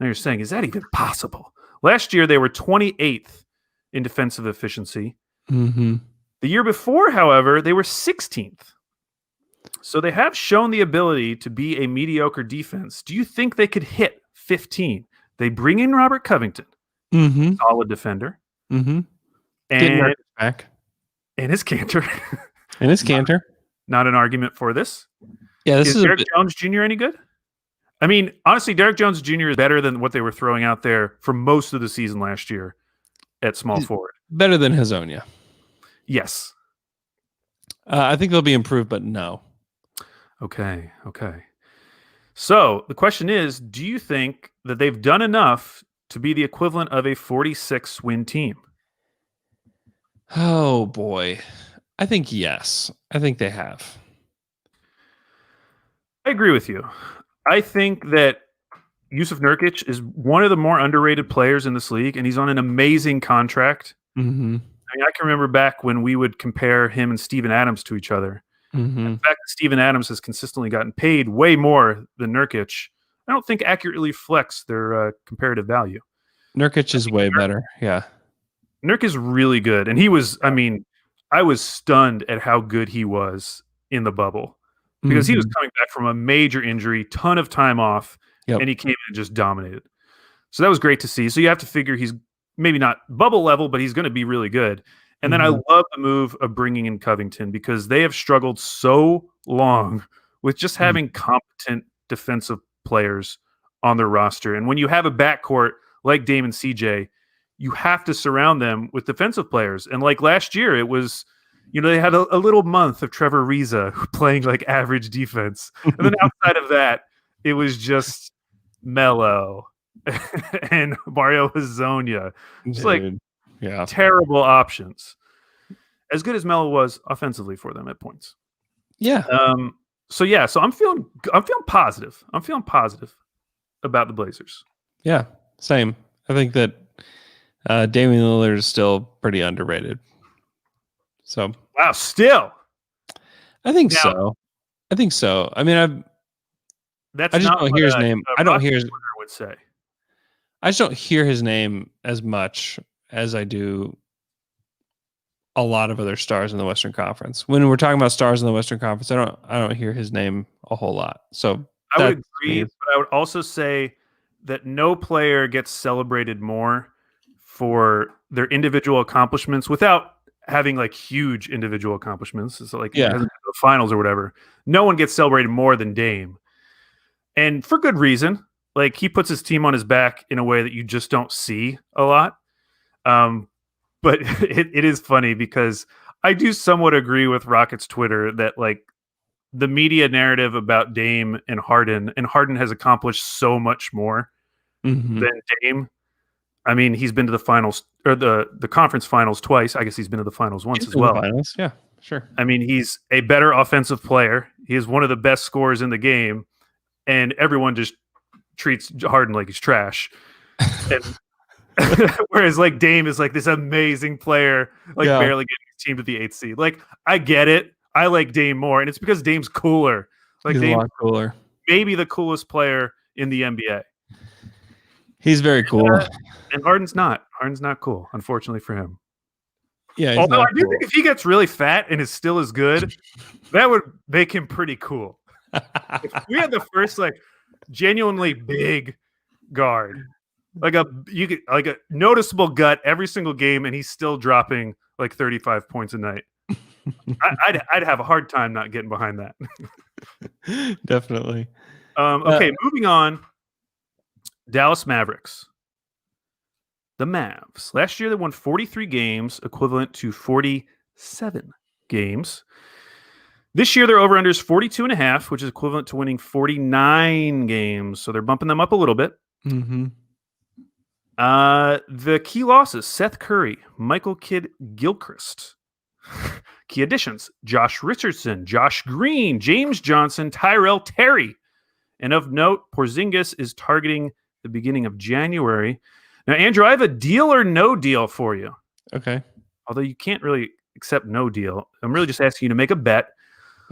Now you're saying, is that even possible? Last year, they were 28th in defensive efficiency. Mm-hmm. The year before, however, they were 16th. So they have shown the ability to be a mediocre defense. Do you think they could hit 15? They bring in Robert Covington, solid defender. Mm-hmm. And back. And his Kanter. And his Kanter. Not an argument for this. Yeah, is Derek Jones Jr. any good? I mean, honestly, Derek Jones Jr. is better than what they were throwing out there for most of the season last year at small forward. Better than Hezonja. Yes. I think they'll be improved, but no. Okay. So the question is, do you think that they've done enough to be the equivalent of a 46-win team? Oh, boy. I think yes. I think they have. I agree with you. I think that Yusuf Nurkic is one of the more underrated players in this league, and he's on an amazing contract. Mm-hmm. I mean, I can remember back when we would compare him and Steven Adams to each other. Mm-hmm. The fact that Steven Adams has consistently gotten paid way more than Nurkic, I don't think accurately reflects their comparative value. Nurkic is way better, yeah. Nurkic is really good, and he was, I mean, I was stunned at how good he was in the bubble. Because he was coming back from a major injury, ton of time off, and he came in and just dominated. So that was great to see. So you have to figure he's maybe not bubble level, but he's going to be really good. And then I love the move of bringing in Covington, because they have struggled so long with just having competent defensive players on their roster. And when you have a backcourt like Dame and CJ, you have to surround them with defensive players. And like last year, it was... they had a little month of Trevor Ariza playing like average defense. And then outside of that, it was just Melo, and Mario Hezonja. Just like terrible options. As good as Melo was offensively for them at points. Yeah. So I'm feeling positive. I'm feeling positive about the Blazers. Yeah, same. I think that Damian Lillard is still pretty underrated. So wow, still. I think so. I mean, I just don't hear his name. I don't hear his would say. I just don't hear his name as much as I do a lot of other stars in the Western Conference. When we're talking about stars in the Western Conference, I don't hear his name a whole lot. So I would agree, but I would also say that no player gets celebrated more for their individual accomplishments without having like huge individual accomplishments. So like the finals or whatever. No one gets celebrated more than Dame. And for good reason. Like he puts his team on his back in a way that you just don't see a lot. But it is funny because I do somewhat agree with Rockets Twitter that like the media narrative about Dame and Harden has accomplished so much more than Dame. I mean, he's been to the finals or the conference finals twice. I guess he's been to the finals once as well. Finals, yeah, sure. I mean, he's a better offensive player. He is one of the best scorers in the game, and everyone just treats Harden like he's trash. And whereas like Dame is like this amazing player, like barely getting his team to the 8th seed. Like I get it. I like Dame more, and it's because Dame's cooler. Like he's Dame's a lot cooler. Maybe the coolest player in the NBA. He's very cool. And Harden's not. Harden's not cool, unfortunately for him. Yeah. Although I do think if he gets really fat and is still as good, that would make him pretty cool. If we had the first like genuinely big guard, like a noticeable gut every single game, and he's still dropping like 35 points a night. I'd have a hard time not getting behind that. Definitely. Okay, moving on. Dallas Mavericks. The Mavs. Last year they won 43 games, equivalent to 47 games. This year their over-under is 42.5, which is equivalent to winning 49 games. So they're bumping them up a little bit. Mm-hmm. The key losses: Seth Curry, Michael Kidd-Gilchrist. Key additions: Josh Richardson, Josh Green, James Johnson, Tyrell Terry. And of note, Porzingis is targeting the beginning of January. Now, Andrew, I have a deal or no deal for you. Okay. Although you can't really accept no deal. I'm really just asking you to make a bet.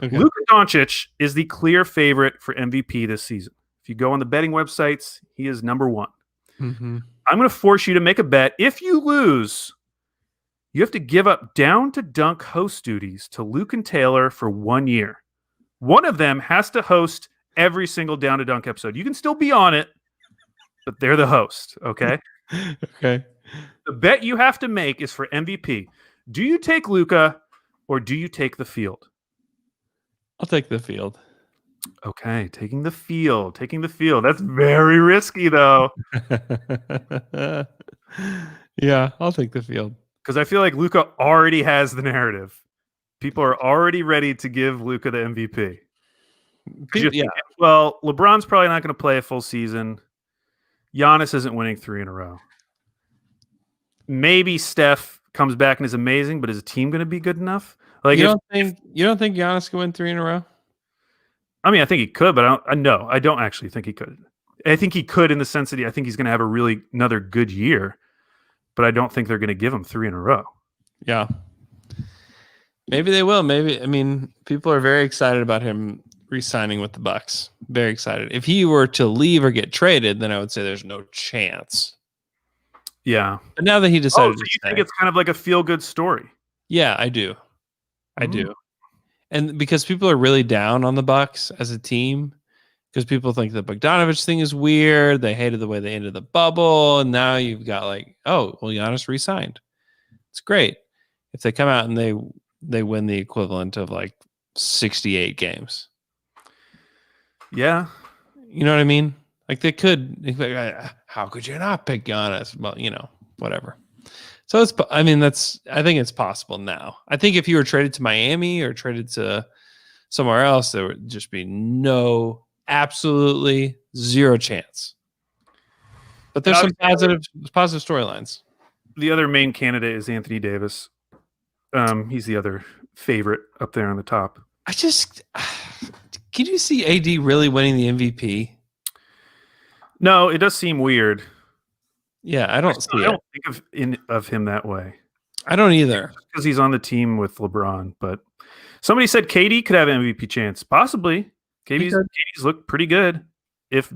Okay. Luka Doncic is the clear favorite for MVP this season. If you go on the betting websites, he is number one. Mm-hmm. I'm going to force you to make a bet. If you lose, you have to give up down-to-dunk host duties to Luke and Taylor for 1 year. One of them has to host every single down-to-dunk episode. You can still be on it, but they're the host, okay? Okay. The bet you have to make is for MVP. Do you take Luka or do you take the field? I'll take the field. Okay, taking the field. That's very risky, though. Yeah, I'll take the field. Because I feel like Luka already has the narrative. People are already ready to give Luka the MVP. Yeah. Well, LeBron's probably not going to play a full season. Giannis isn't winning 3 in a row. Maybe Steph comes back and is amazing, but is the team going to be good enough? Like, you don't think Giannis can win 3 in a row? I mean, I think he could, but I don't actually think he could. I think he could in the sense that I think he's going to have another good year, but I don't think they're going to give him 3 in a row. Yeah. Maybe they will. I mean, people are very excited about him re-signing with the Bucks. Very excited. If he were to leave or get traded, then I would say there's no chance. Yeah. But now that he decided so you think it's kind of like a feel-good story? Yeah, I do. I do. And because people are really down on the Bucks as a team, because people think the Bogdanovich thing is weird. They hated the way they ended the bubble. And now you've got like, oh, well, Giannis re-signed. It's great. If they come out and they win the equivalent of like 68 games. Yeah. You know what I mean? Like they could, how could you not pick Giannis? Well, whatever. So I think it's possible now. I think if you were traded to Miami or traded to somewhere else, there would just be absolutely zero chance But there's some positive storylines. The other main candidate is Anthony Davis. He's the other favorite up there on the top. Can you see AD really winning the MVP? No, it does seem weird. Yeah, I don't think of him that way. I don't either. Because he's on the team with LeBron. But somebody said KD could have an MVP chance. Possibly. KD's look pretty good. If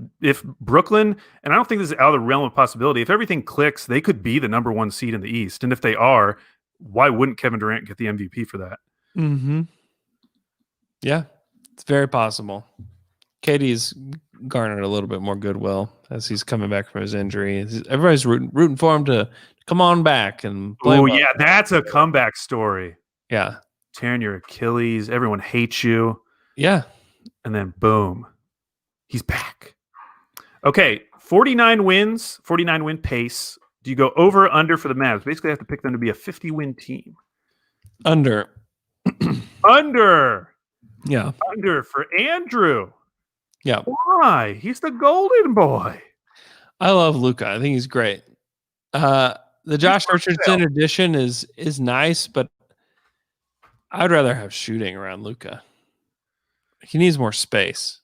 Brooklyn, and I don't think this is out of the realm of possibility, if everything clicks, they could be the number 1 seed in the East. And if they are, why wouldn't Kevin Durant get the MVP for that? Mm-hmm. Yeah, it's very possible. KD's garnered a little bit more goodwill as he's coming back from his injury. Everybody's rooting for him to come on back and play. Oh, yeah, that's a comeback story. Yeah. Tearing your Achilles, everyone hates you. Yeah. And then boom, he's back. Okay, 49 wins, 49 win pace. Do you go over or under for the Mavs? Basically, I have to pick them to be a 50-win team. Under. Under. Yeah. Under for Andrew. Yeah. Why? He's the golden boy. I love Luka. I think he's great. The Josh Richardson addition is nice, but I'd rather have shooting around Luka. He needs more space.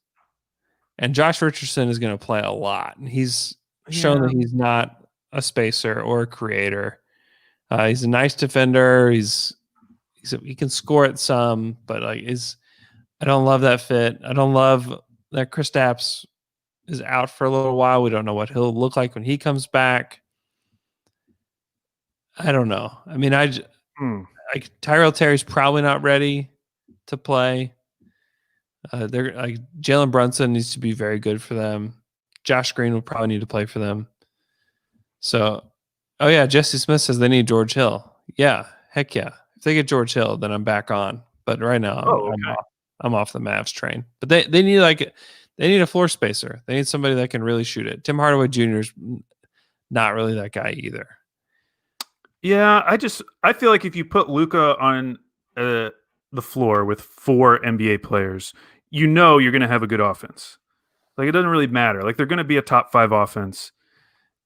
And Josh Richardson is going to play a lot. And he's shown that he's not a spacer or a creator. He's a nice defender. He can score at some, but I don't love that fit. I don't love that Kristaps is out for a little while. We don't know what he'll look like when he comes back. I don't know. I mean, Tyrell Terry's probably not ready to play. They're like Jalen Brunson needs to be very good for them. Josh Green will probably need to play for them. So, Jesse Smith says they need George Hill. Yeah, heck yeah. If they get George Hill, then I'm back on. But right now, I'm off the Mavs train. But they need a floor spacer. They need somebody that can really shoot it. Tim Hardaway Jr. is not really that guy either. Yeah, I feel like if you put Luka on the floor with 4 NBA players, you're going to have a good offense. Like, it doesn't really matter. Like, they're going to be a top 5 offense.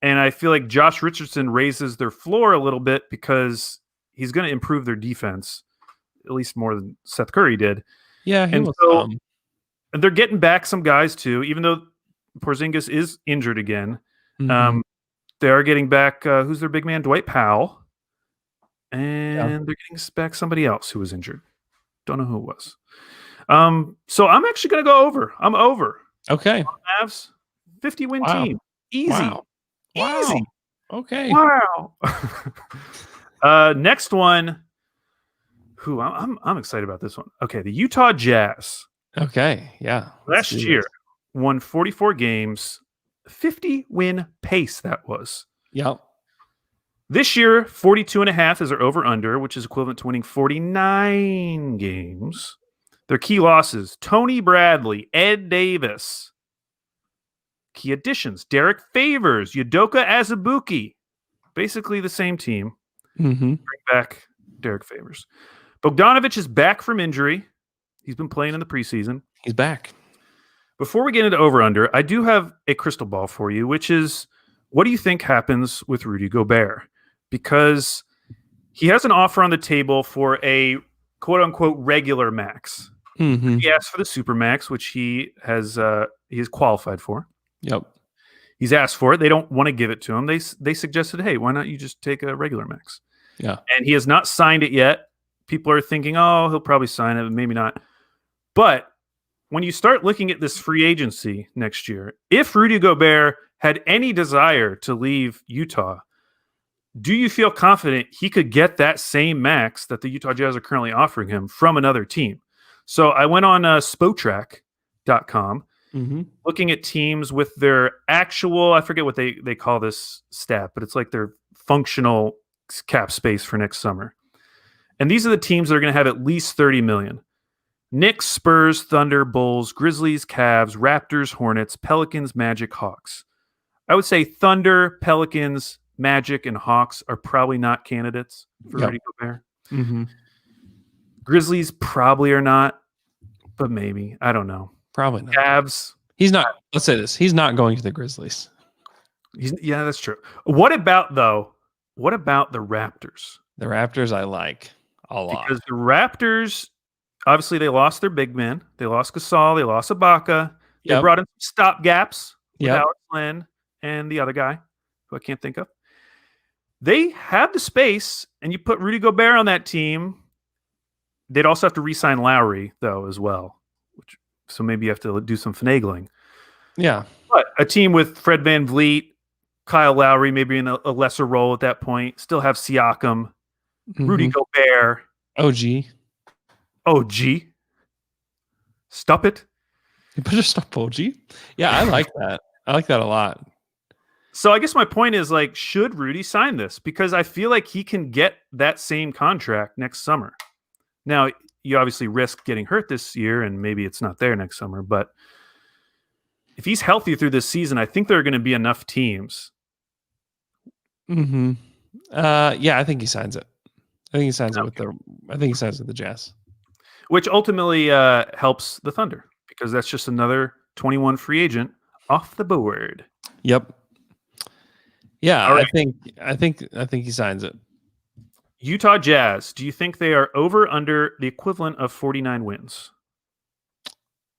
And I feel like Josh Richardson raises their floor a little bit because he's going to improve their defense, at least more than Seth Curry did. Yeah, and they're getting back some guys too, even though Porzingis is injured again. Mm-hmm. They are getting back who's their big man, Dwight Powell, and they're getting back somebody else who was injured. Don't know who it was. So I'm actually going to go over. I'm over. Okay, Mavs 50-win team, easy. Wow. Easy. Okay. Wow. Next one. I'm excited about this one. Okay, the Utah Jazz. Okay, yeah. Last year won 44 games, 50-win pace that was. Yep. This year, 42.5 is their over-under, which is equivalent to winning 49 games. Their key losses, Tony Bradley, Ed Davis. Key additions, Derek Favors, Udoka Azubuike. Basically the same team. Mm-hmm. Bring back Derek Favors. Bogdanovich is back from injury. He's been playing in the preseason. He's back. Before we get into over-under, I do have a crystal ball for you, which is, what do you think happens with Rudy Gobert? Because he has an offer on the table for a quote-unquote regular max. Mm-hmm. He asked for the super max, which he has qualified for. Yep. He's asked for it. They don't want to give it to him. They suggested, hey, why not you just take a regular max? Yeah. And he has not signed it yet. People are thinking, oh, he'll probably sign it, but maybe not. But when you start looking at this free agency next year, if Rudy Gobert had any desire to leave Utah, do you feel confident he could get that same max that the Utah Jazz are currently offering him from another team? So I went on Spotrac.com, looking at teams with their actual, I forget what they call this stat, but it's like their functional cap space for next summer. And these are the teams that are going to have at least $30 million. Knicks, Spurs, Thunder, Bulls, Grizzlies, Cavs, Raptors, Hornets, Pelicans, Magic, Hawks. I would say Thunder, Pelicans, Magic, and Hawks are probably not candidates for Rudy Gobert. Mm-hmm. Grizzlies probably are not, but maybe. I don't know. Probably not. Cavs. He's not. Let's say this. He's not going to the Grizzlies. Yeah, that's true. What about the Raptors? The Raptors I like a lot. Because the Raptors, obviously, they lost their big men. They lost Gasol. They lost Ibaka. They brought in some stopgaps with Alex Len and the other guy, who I can't think of. They have the space, and you put Rudy Gobert on that team. They'd also have to re-sign Lowry, though, as well. So maybe you have to do some finagling. Yeah. But a team with Fred VanVleet, Kyle Lowry, maybe in a lesser role at that point, still have Siakam, Rudy Gobert. OG. Stop it. You better stop OG. Yeah, I like that. I like that a lot. So I guess my point is, like, should Rudy sign this? Because I feel like he can get that same contract next summer. Now, you obviously risk getting hurt this year, and maybe it's not there next summer. But if he's healthy through this season, I think there are going to be enough teams. Yeah, I think he signs it. I think he signs it with the Jazz. Which ultimately helps the Thunder, because that's just another 21 free agent off the board. Yep. Yeah, right. I think he signs it. Utah Jazz, do you think they are over under the equivalent of 49 wins?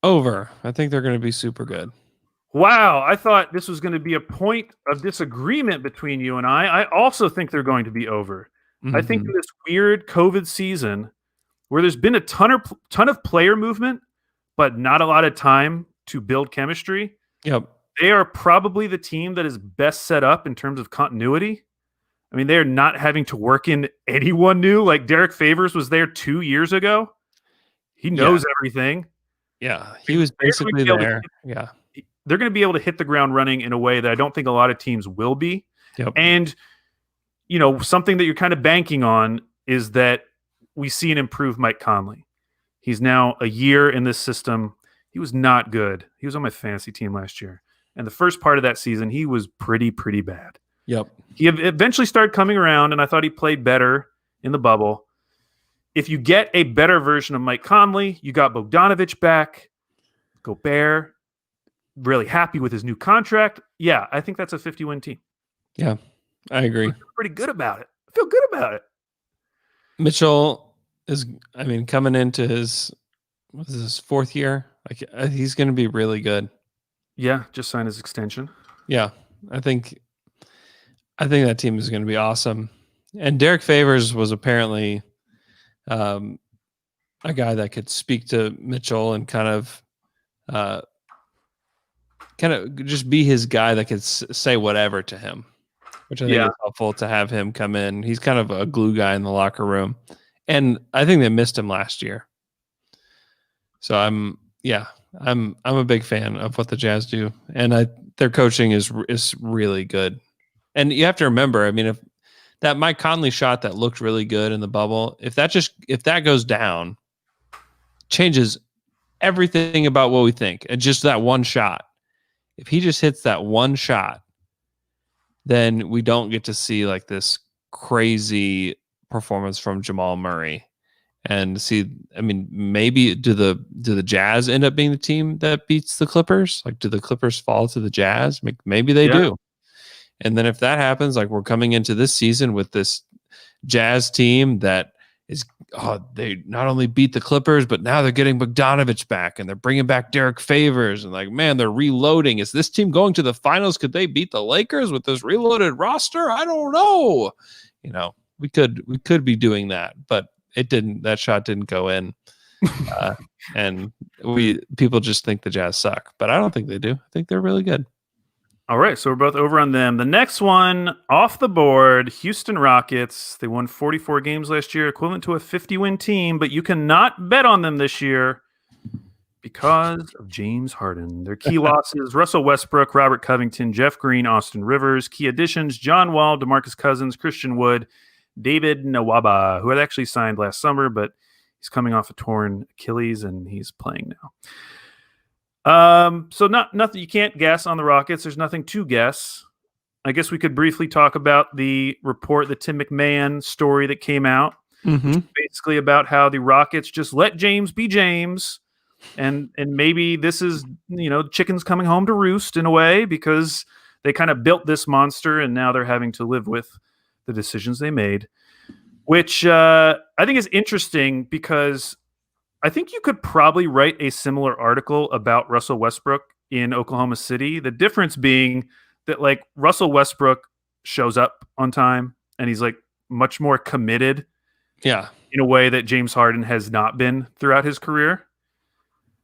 Over. I think they're going to be super good. Wow, I thought this was going to be a point of disagreement between you and I. I also think they're going to be over. I think in this weird COVID season where there's been a ton of player movement, but not a lot of time to build chemistry. Yep. They are probably the team that is best set up in terms of continuity. I mean, they're not having to work in anyone new. Like Derek Favors was there 2 years ago. He knows everything. Yeah, he was basically there. Yeah. They're going to be able to hit the ground running in a way that I don't think a lot of teams will be. Yep. And, you know, something that you're kind of banking on is that we see an improved Mike Conley. He's now a year in this system. He was not good. He was on my fantasy team last year. And the first part of that season, he was pretty bad. Yep. He eventually started coming around, and I thought he played better in the bubble. If you get a better version of Mike Conley, you got Bogdanovich back, Gobert, really happy with his new contract. Yeah, I think that's a 50-win team. Yeah, I agree. I feel pretty good about it. I feel good about it. Mitchell is, coming into his fourth year. Like, he's going to be really good. Yeah, just signed his extension. Yeah, I think that team is going to be awesome. And Derek Favors was apparently a guy that could speak to Mitchell and kind of just be his guy that could say whatever to him, which I think is helpful to have him come in. He's kind of a glue guy in the locker room, and I think they missed him last year. So I'm a big fan of what the Jazz do, and their coaching is really good. And you have to remember, if that Mike Conley shot that looked really good in the bubble, if that goes down, changes everything about what we think. And just that one shot. If he just hits that one shot, then we don't get to see like this crazy performance from Jamal Murray. And see, maybe do the Jazz end up being the team that beats the Clippers? Like, do the Clippers fall to the Jazz? Maybe they do. And then if that happens, like, we're coming into this season with this Jazz team that is, they not only beat the Clippers, but now they're getting Bogdanovich back and they're bringing back Derek Favors, and like, man, they're reloading. Is this team going to the finals? Could they beat the Lakers with this reloaded roster? I don't know. We could be doing that, but it didn't. That shot didn't go in. And people just think the Jazz suck, but I don't think they do. I think they're really good. All right, so we're both over on them. The next one off the board, Houston Rockets. They won 44 games last year, equivalent to a 50-win team, but you cannot bet on them this year because of James Harden. Their key losses, Russell Westbrook, Robert Covington, Jeff Green, Austin Rivers. Key additions, John Wall, DeMarcus Cousins, Christian Wood, David Nwaba, who had actually signed last summer, but he's coming off a torn Achilles and he's playing now. So nothing, you can't guess on the Rockets. There's nothing to guess. I guess we could briefly talk about the report, the Tim McMahon story that came out, which is basically about how the Rockets just let James be James. And maybe this is, chickens coming home to roost in a way, because they kind of built this monster, and now they're having to live with the decisions they made, which I think is interesting because I think you could probably write a similar article about Russell Westbrook in Oklahoma City. The difference being that like Russell Westbrook shows up on time and he's like much more committed. Yeah. In a way that James Harden has not been throughout his career.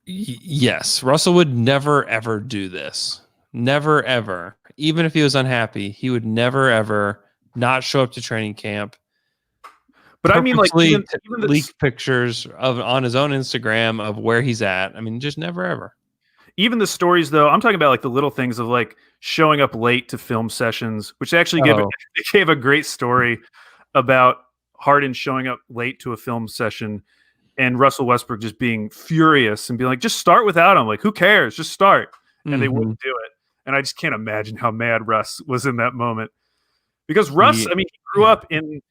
Yes. Russell would never, ever do this. Never, ever. Even if he was unhappy, he would never, ever not show up to training camp. But I mean, like, even leak pictures on his own Instagram of where he's at. I mean, just never, ever. Even the stories, though, I'm talking about like the little things of like showing up late to film sessions, which actually gave a great story about Harden showing up late to a film session and Russell Westbrook just being furious and being like, just start without him. Like, who cares? Just start. And they wouldn't do it. And I just can't imagine how mad Russ was in that moment. Because Russ, I mean, he grew up in,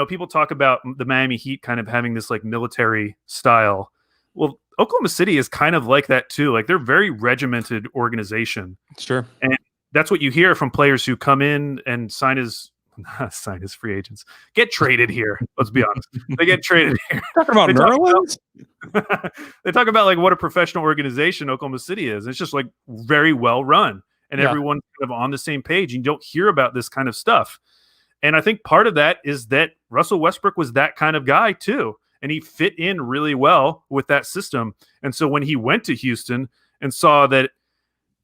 people talk about the Miami Heat kind of having this like military style. Well, Oklahoma City is kind of like that too. Like they're a very regimented organization. Sure. And that's what you hear from players who come in and sign as free agents. Get traded here. Let's be honest. They get traded here. Talking about Nerlens? They talk about like what a professional organization Oklahoma City is. It's just like very well run and everyone's kind of on the same page. You don't hear about this kind of stuff. And I think part of that is that Russell Westbrook was that kind of guy too. And he fit in really well with that system. And so when he went to Houston and saw that,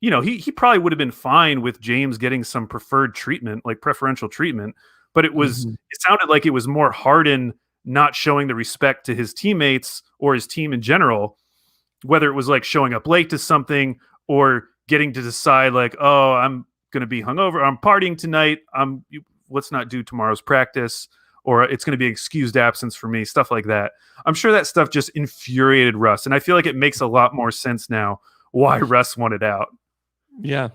he probably would have been fine with James getting some preferred treatment, like preferential treatment. But it sounded like it was more Harden not showing the respect to his teammates or his team in general, whether it was like showing up late to something or getting to decide like, oh, I'm going to be hungover. I'm partying tonight. Let's not do tomorrow's practice, or it's going to be excused absence for me, stuff like that. I'm sure that stuff just infuriated Russ. And I feel like it makes a lot more sense now why Russ wanted out. Yeah.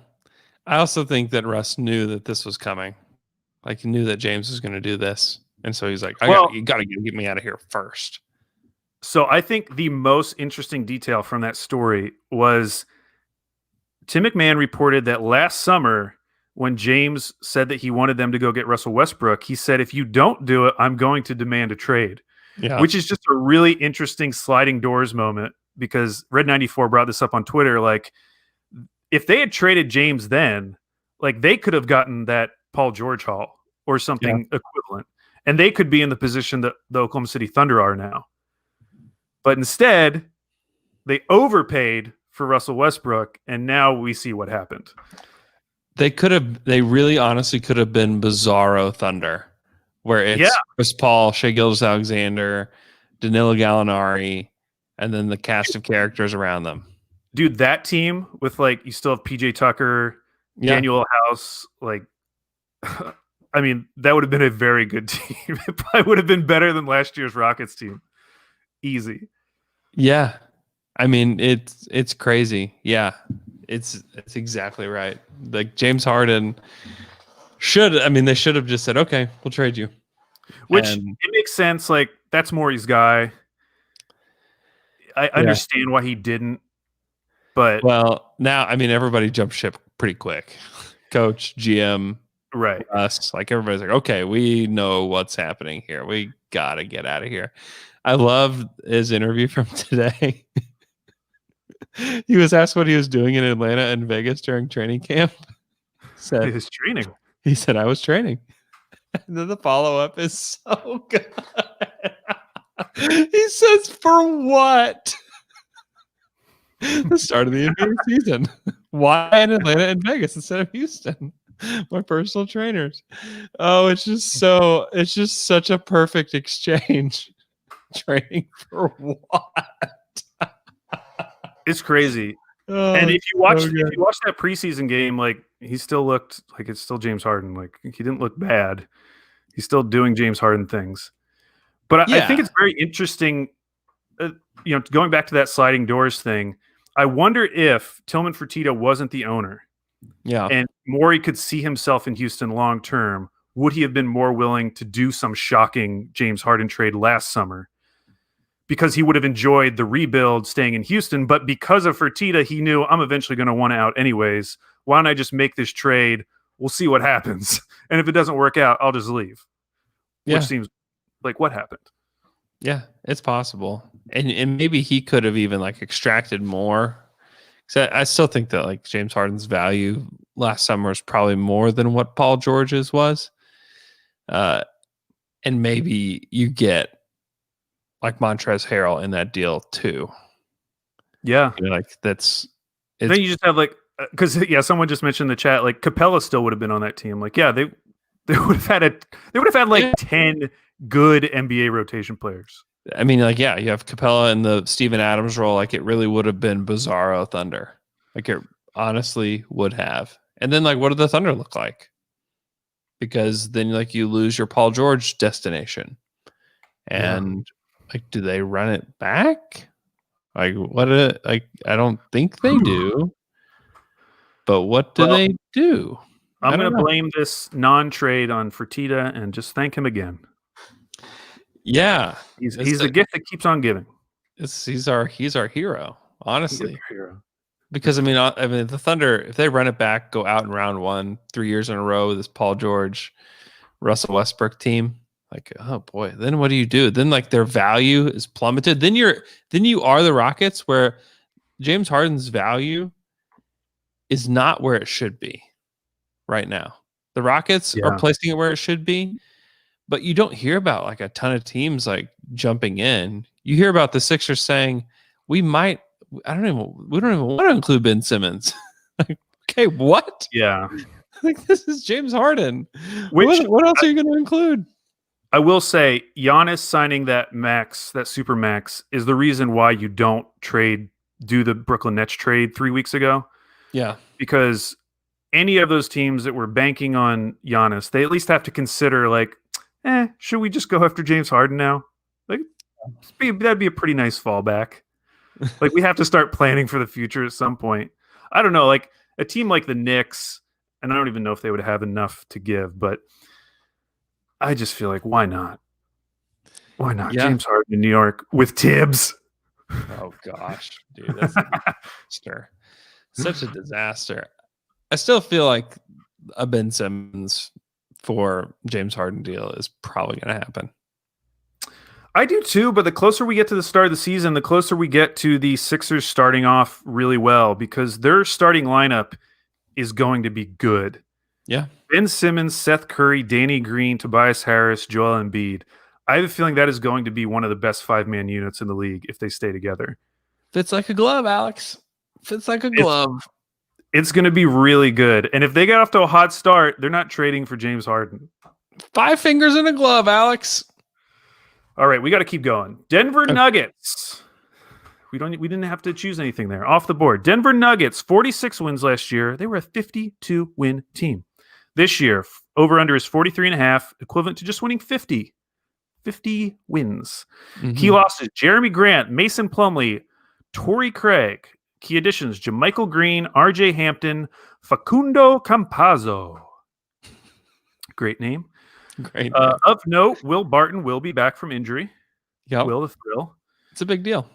I also think that Russ knew that this was coming. Like he knew that James was going to do this. And so he's like, you got to get me out of here first. So I think the most interesting detail from that story was Tim McMahon reported that last summer when James said that he wanted them to go get Russell Westbrook, he said, if you don't do it, I'm going to demand a trade, which is just a really interesting sliding doors moment because Red 94 brought this up on Twitter. Like if they had traded James then, like they could have gotten that Paul George haul or something equivalent, and they could be in the position that the Oklahoma City Thunder are now. But instead, they overpaid for Russell Westbrook, and now we see what happened. They really honestly could have been Bizarro Thunder, where it's Chris Paul, Shai Gilgeous-Alexander, Danilo Gallinari, and then the cast of characters around them. Dude, that team with like, you still have PJ Tucker, Daniel House, like, I mean, that would have been a very good team. It probably would have been better than last year's Rockets team. Easy. Yeah. I mean, it's crazy. Yeah. It's exactly right. Like James Harden they should have just said, okay, we'll trade you. Which it makes sense. Like that's Morey's guy. I understand why he didn't, but now, I mean, everybody jumped ship pretty quick. Coach, GM, right. Us, like everybody's like, okay, we know what's happening here. We got to get out of here. I love his interview from today. He was asked what he was doing in Atlanta and Vegas during training camp. He was training. He said, I was training. And then the follow-up is so good. He says, for what? The start of the NBA season. Why in Atlanta and Vegas instead of Houston? My personal trainers. Oh, it's just such a perfect exchange. Training for what? It's crazy. And if you watch that preseason game, like he still looked like it's still James Harden. Like he didn't look bad. He's still doing James Harden things. But I think it's very interesting. Going back to that sliding doors thing, I wonder if Tillman Fertitta wasn't the owner. Yeah. And Morey could see himself in Houston long term. Would he have been more willing to do some shocking James Harden trade last summer? Because he would have enjoyed the rebuild staying in Houston, but because of Fertitta, he knew I'm eventually going to want out anyways. Why don't I just make this trade we'll see what happens. And if it doesn't work out, I'll just leave. Yeah. Which seems like what happened. Yeah, it's possible. And maybe he could have even like extracted more. So I still think that like James Harden's value last summer is probably more than what Paul George's was. And maybe you get like Montrezl Harrell in that deal too. Yeah. Like then you just have like, because someone just mentioned in the chat, like Capella still would have been on that team. Like, yeah, they would have had like 10 good NBA rotation players. I mean, like, yeah, you have Capella in the Steven Adams role. Like, it really would have been Bizarro Thunder. Like, it honestly would have. And then, like, what did the Thunder look like? Because then, like, you lose your Paul George destination. And, like, do they run it back? Like, I don't think they do. But what do they do? I'm going to blame this non-trade on Fertitta and just thank him again. Yeah, he's the gift that keeps on giving. He's our hero, honestly. Because I mean, the Thunder, if they run it back, go out in round 1, 3 years in a row with this Paul George, Russell Westbrook team, like, oh boy, then what do you do? Then like their value is plummeted. Then you are the Rockets, where James Harden's value is not where it should be right now. The Rockets are placing it where it should be. But you don't hear about like a ton of teams like jumping in. You hear about the Sixers saying, we don't even want to include Ben Simmons. Like, okay, what? Yeah. Like, this is James Harden. What else are you going to include? I will say Giannis signing that super max is the reason why you don't do the Brooklyn Nets trade 3 weeks ago. Yeah. Because any of those teams that were banking on Giannis, they at least have to consider like, should we just go after James Harden now? Like, that'd be a pretty nice fallback. Like, we have to start planning for the future at some point. I don't know, like a team like the Knicks, and I don't even know if they would have enough to give, but I just feel like, why not? Why not? Yeah. James Harden in New York with Tibbs. Oh, gosh, dude. That's a disaster. Such a disaster. I still feel like a Ben Simmons for James Harden deal is probably going to happen. I do too, but the closer we get to the start of the season, the closer we get to the Sixers starting off really well, because their starting lineup is going to be good. Yeah. Ben Simmons, Seth Curry, Danny Green, Tobias Harris, Joel Embiid. I have a feeling that is going to be one of the best 5-man units in the league if they stay together. Fits like a glove, Alex. Fits like a glove. It's going to be really good. And if they get off to a hot start, they're not trading for James Harden. 5 fingers in a glove, Alex. All right, we got to keep going. Denver Nuggets. We didn't have to choose anything there. Off the board. Denver Nuggets, 46 wins last year. They were a 52-win team. This year, over-under is 43.5, equivalent to just winning 50. 50 wins. Mm-hmm. Key losses, Jeremy Grant, Mason Plumlee, Torrey Craig. Key additions, JaMychal Green, RJ Hampton, Facundo Campazzo. Great name. Great. Of note, Will Barton will be back from injury. Yeah. Will the thrill. It's a big deal.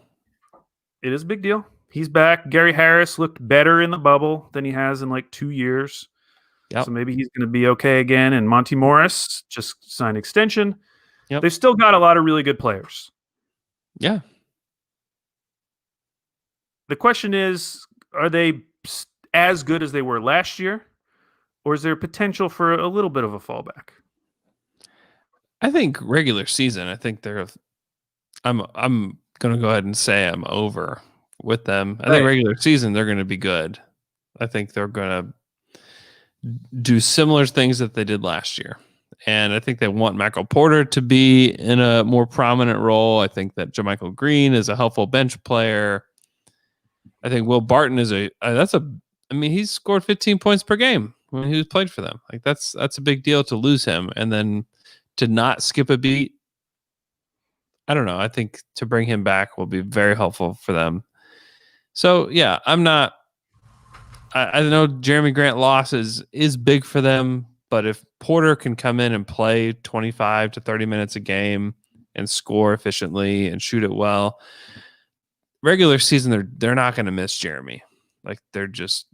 It is a big deal. He's back. Gary Harris looked better in the bubble than he has in like 2 years. Yep. So maybe he's going to be okay again. And Monty Morris just signed extension. Yep. They've still got a lot of really good players. Yeah. The question is, are they as good as they were last year? Or is there potential for a little bit of a fallback? I think regular season, I'm going to go ahead and say I'm over with them. I think regular season, they're going to be good. I think they're going to do similar things that they did last year. And I think they want Michael Porter to be in a more prominent role. I think that JaMychal Green is a helpful bench player. I think Will Barton is he's scored 15 points per game when he was played for them. Like that's a big deal to lose him. And then to not skip a beat, I don't know. I think to bring him back will be very helpful for them. So yeah, I know Jeremy Grant loss is big for them, but if Porter can come in and play 25 to 30 minutes a game and score efficiently and shoot it well, regular season they're not going to miss Jeremy. Like they're just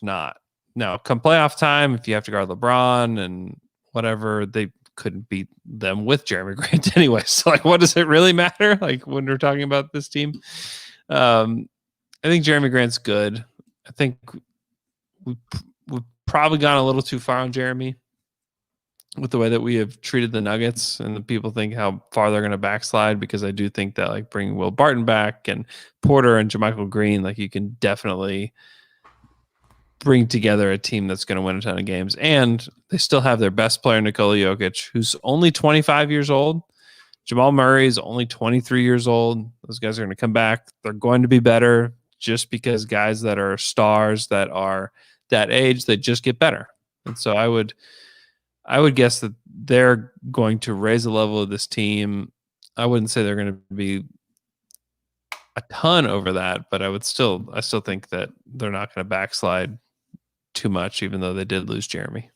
not. Now, come playoff time, if you have to guard LeBron and whatever, they couldn't beat them with Jeremy Grant anyway. So, like, what does it really matter? Like, when we're talking about this team, I think Jeremy Grant's good. I think we've probably gone a little too far on Jeremy with the way that we have treated the Nuggets, and the people think how far they're going to backslide, because I do think that, like, bringing Will Barton back and Porter and JaMychal Green, like, you can definitely bring together a team that's going to win a ton of games. And they still have their best player, Nikola Jokic, who's only 25 years old. Jamal Murray is only 23 years old. Those guys are going to come back. They're going to be better, just because guys that are stars that are that age, they just get better. And so I would guess that they're going to raise the level of this team. I wouldn't say they're going to be a ton over that, but I still think that they're not going to backslide too much, even though they did lose Jeremy.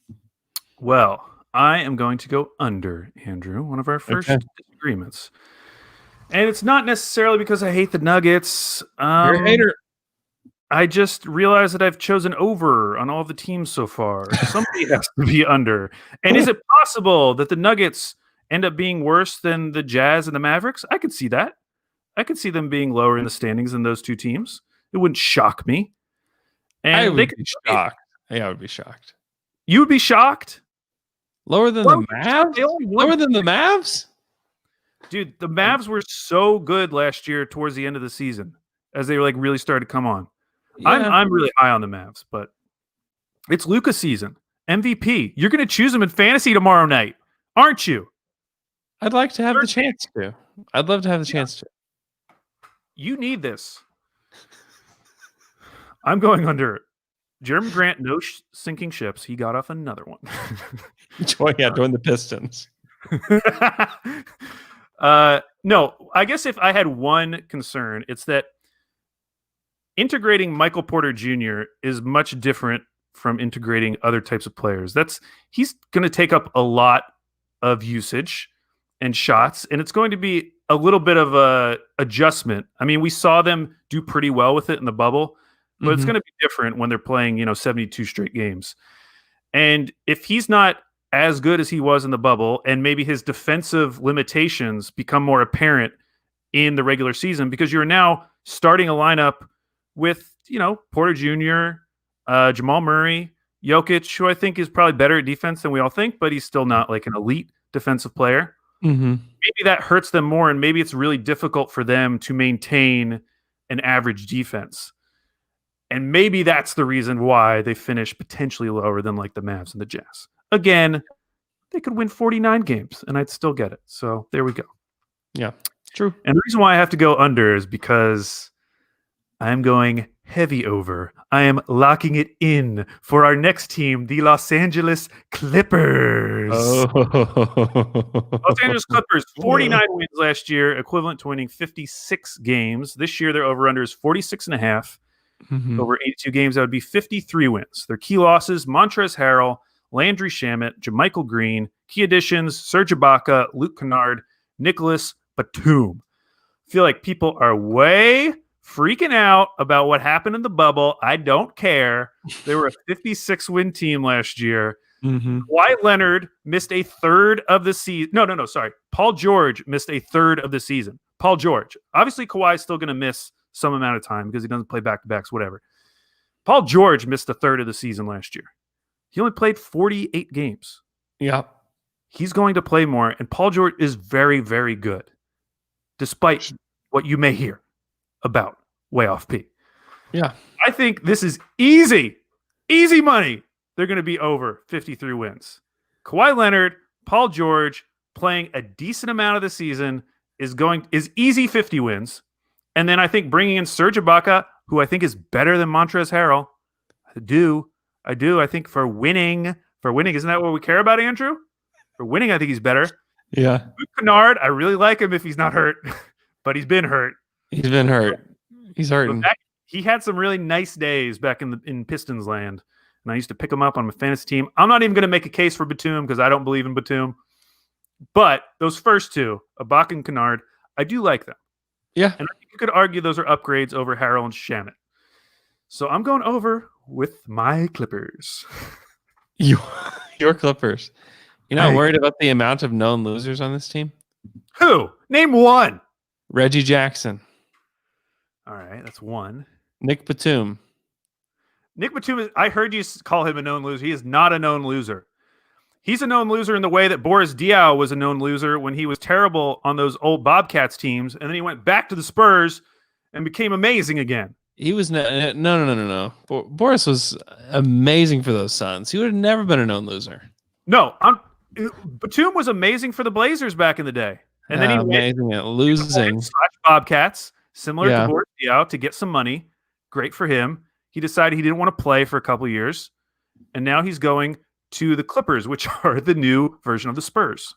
Well, I am going to go under, Andrew, one of our first disagreements. And it's not necessarily because I hate the Nuggets. You're a hater. I just realized that I've chosen over on all the teams so far. Somebody has to be under. And is it possible that the Nuggets end up being worse than the Jazz and the Mavericks? I could see that. I could see them being lower in the standings than those two teams. It wouldn't shock me. And I would be shocked. Yeah, I would be shocked. You would be shocked? Lower than the Mavs? Lower than the Mavs? Dude, the Mavs were so good last year towards the end of the season as they like really started to come on. Yeah. I'm really high on the Mavs, but it's Luka season. MVP. You're going to choose him in fantasy tomorrow night, aren't you? I'd like to have the chance to. I'd love to have the chance to. You need this. I'm going under. Jeremy Grant, no sinking ships. He got off another one. Join the Pistons. No, I guess if I had one concern, it's that integrating Michael Porter Jr. is much different from integrating other types of players. He's going to take up a lot of usage and shots, and it's going to be a little bit of a adjustment. I mean, we saw them do pretty well with it in the bubble, but it's going to be different when they're playing, 72 straight games. And if he's not as good as he was in the bubble, and maybe his defensive limitations become more apparent in the regular season, because you're now starting a lineup with, Porter Jr., Jamal Murray, Jokic, who I think is probably better at defense than we all think, but he's still not like an elite defensive player. Mm-hmm. Maybe that hurts them more, and maybe it's really difficult for them to maintain an average defense. And maybe that's the reason why they finish potentially lower than like the Mavs and the Jazz. Again, they could win 49 games, and I'd still get it. So there we go. Yeah, true. And the reason why I have to go under is because I'm going heavy over. I am locking it in for our next team, the Los Angeles Clippers. Los Angeles Clippers, 49 wins last year, equivalent to winning 56 games. This year, their over-under is 46.5. Mm-hmm. Over 82 games, that would be 53 wins. Their key losses, Montrezl Harrell, Landry Shamet, JaMychal Green. Key additions, Serge Ibaka, Luke Kennard, Nicholas Batum. I feel like people are way freaking out about what happened in the bubble. I don't care. They were a 56-win team last year. Mm-hmm. Kawhi Leonard missed a third of the season. No, sorry. Paul George missed a third of the season. Paul George. Obviously, Kawhi is still going to miss some amount of time because he doesn't play back-to-backs, whatever. Paul George missed a third of the season last year. He only played 48 games. Yeah. He's going to play more, and Paul George is very, very good, despite what you may hear about Way Off P. Yeah. I think this is easy money. They're going to be over 53 wins. Kawhi Leonard, Paul George playing a decent amount of the season is easy 50 wins. And then I think bringing in Serge Ibaka, who I think is better than Montrezl Harrell. I do. I think for winning, isn't that what we care about, Andrew? For winning, I think he's better. Yeah. Luke Kennard, I really like him if he's not hurt, but he's been hurt. He's hurting. He had some really nice days back in Pistons land, and I used to pick him up on my fantasy team. I'm not even going to make a case for Batum because I don't believe in Batum. But those first two, Ibaka and Kennard, I do like them. Yeah. And I think you could argue those are upgrades over Harrell and Shamet. So I'm going over with my Clippers. Your Clippers. You're not worried about the amount of known losers on this team? Who? Name one. Reggie Jackson. All right, that's one. Nick Batum. Nick Batum, I heard you call him a known loser. He is not a known loser. He's a known loser in the way that Boris Diaw was a known loser when he was terrible on those old Bobcats teams, and then he went back to the Spurs and became amazing again. He was no. Boris was amazing for those Suns. He would have never been a known loser. No, Batum was amazing for the Blazers back in the day, and then he amazing at losing. Bobcats, similar to Boris Diaw, to get some money. Great for him. He decided he didn't want to play for a couple years, and now he's going to the Clippers, which are the new version of the Spurs,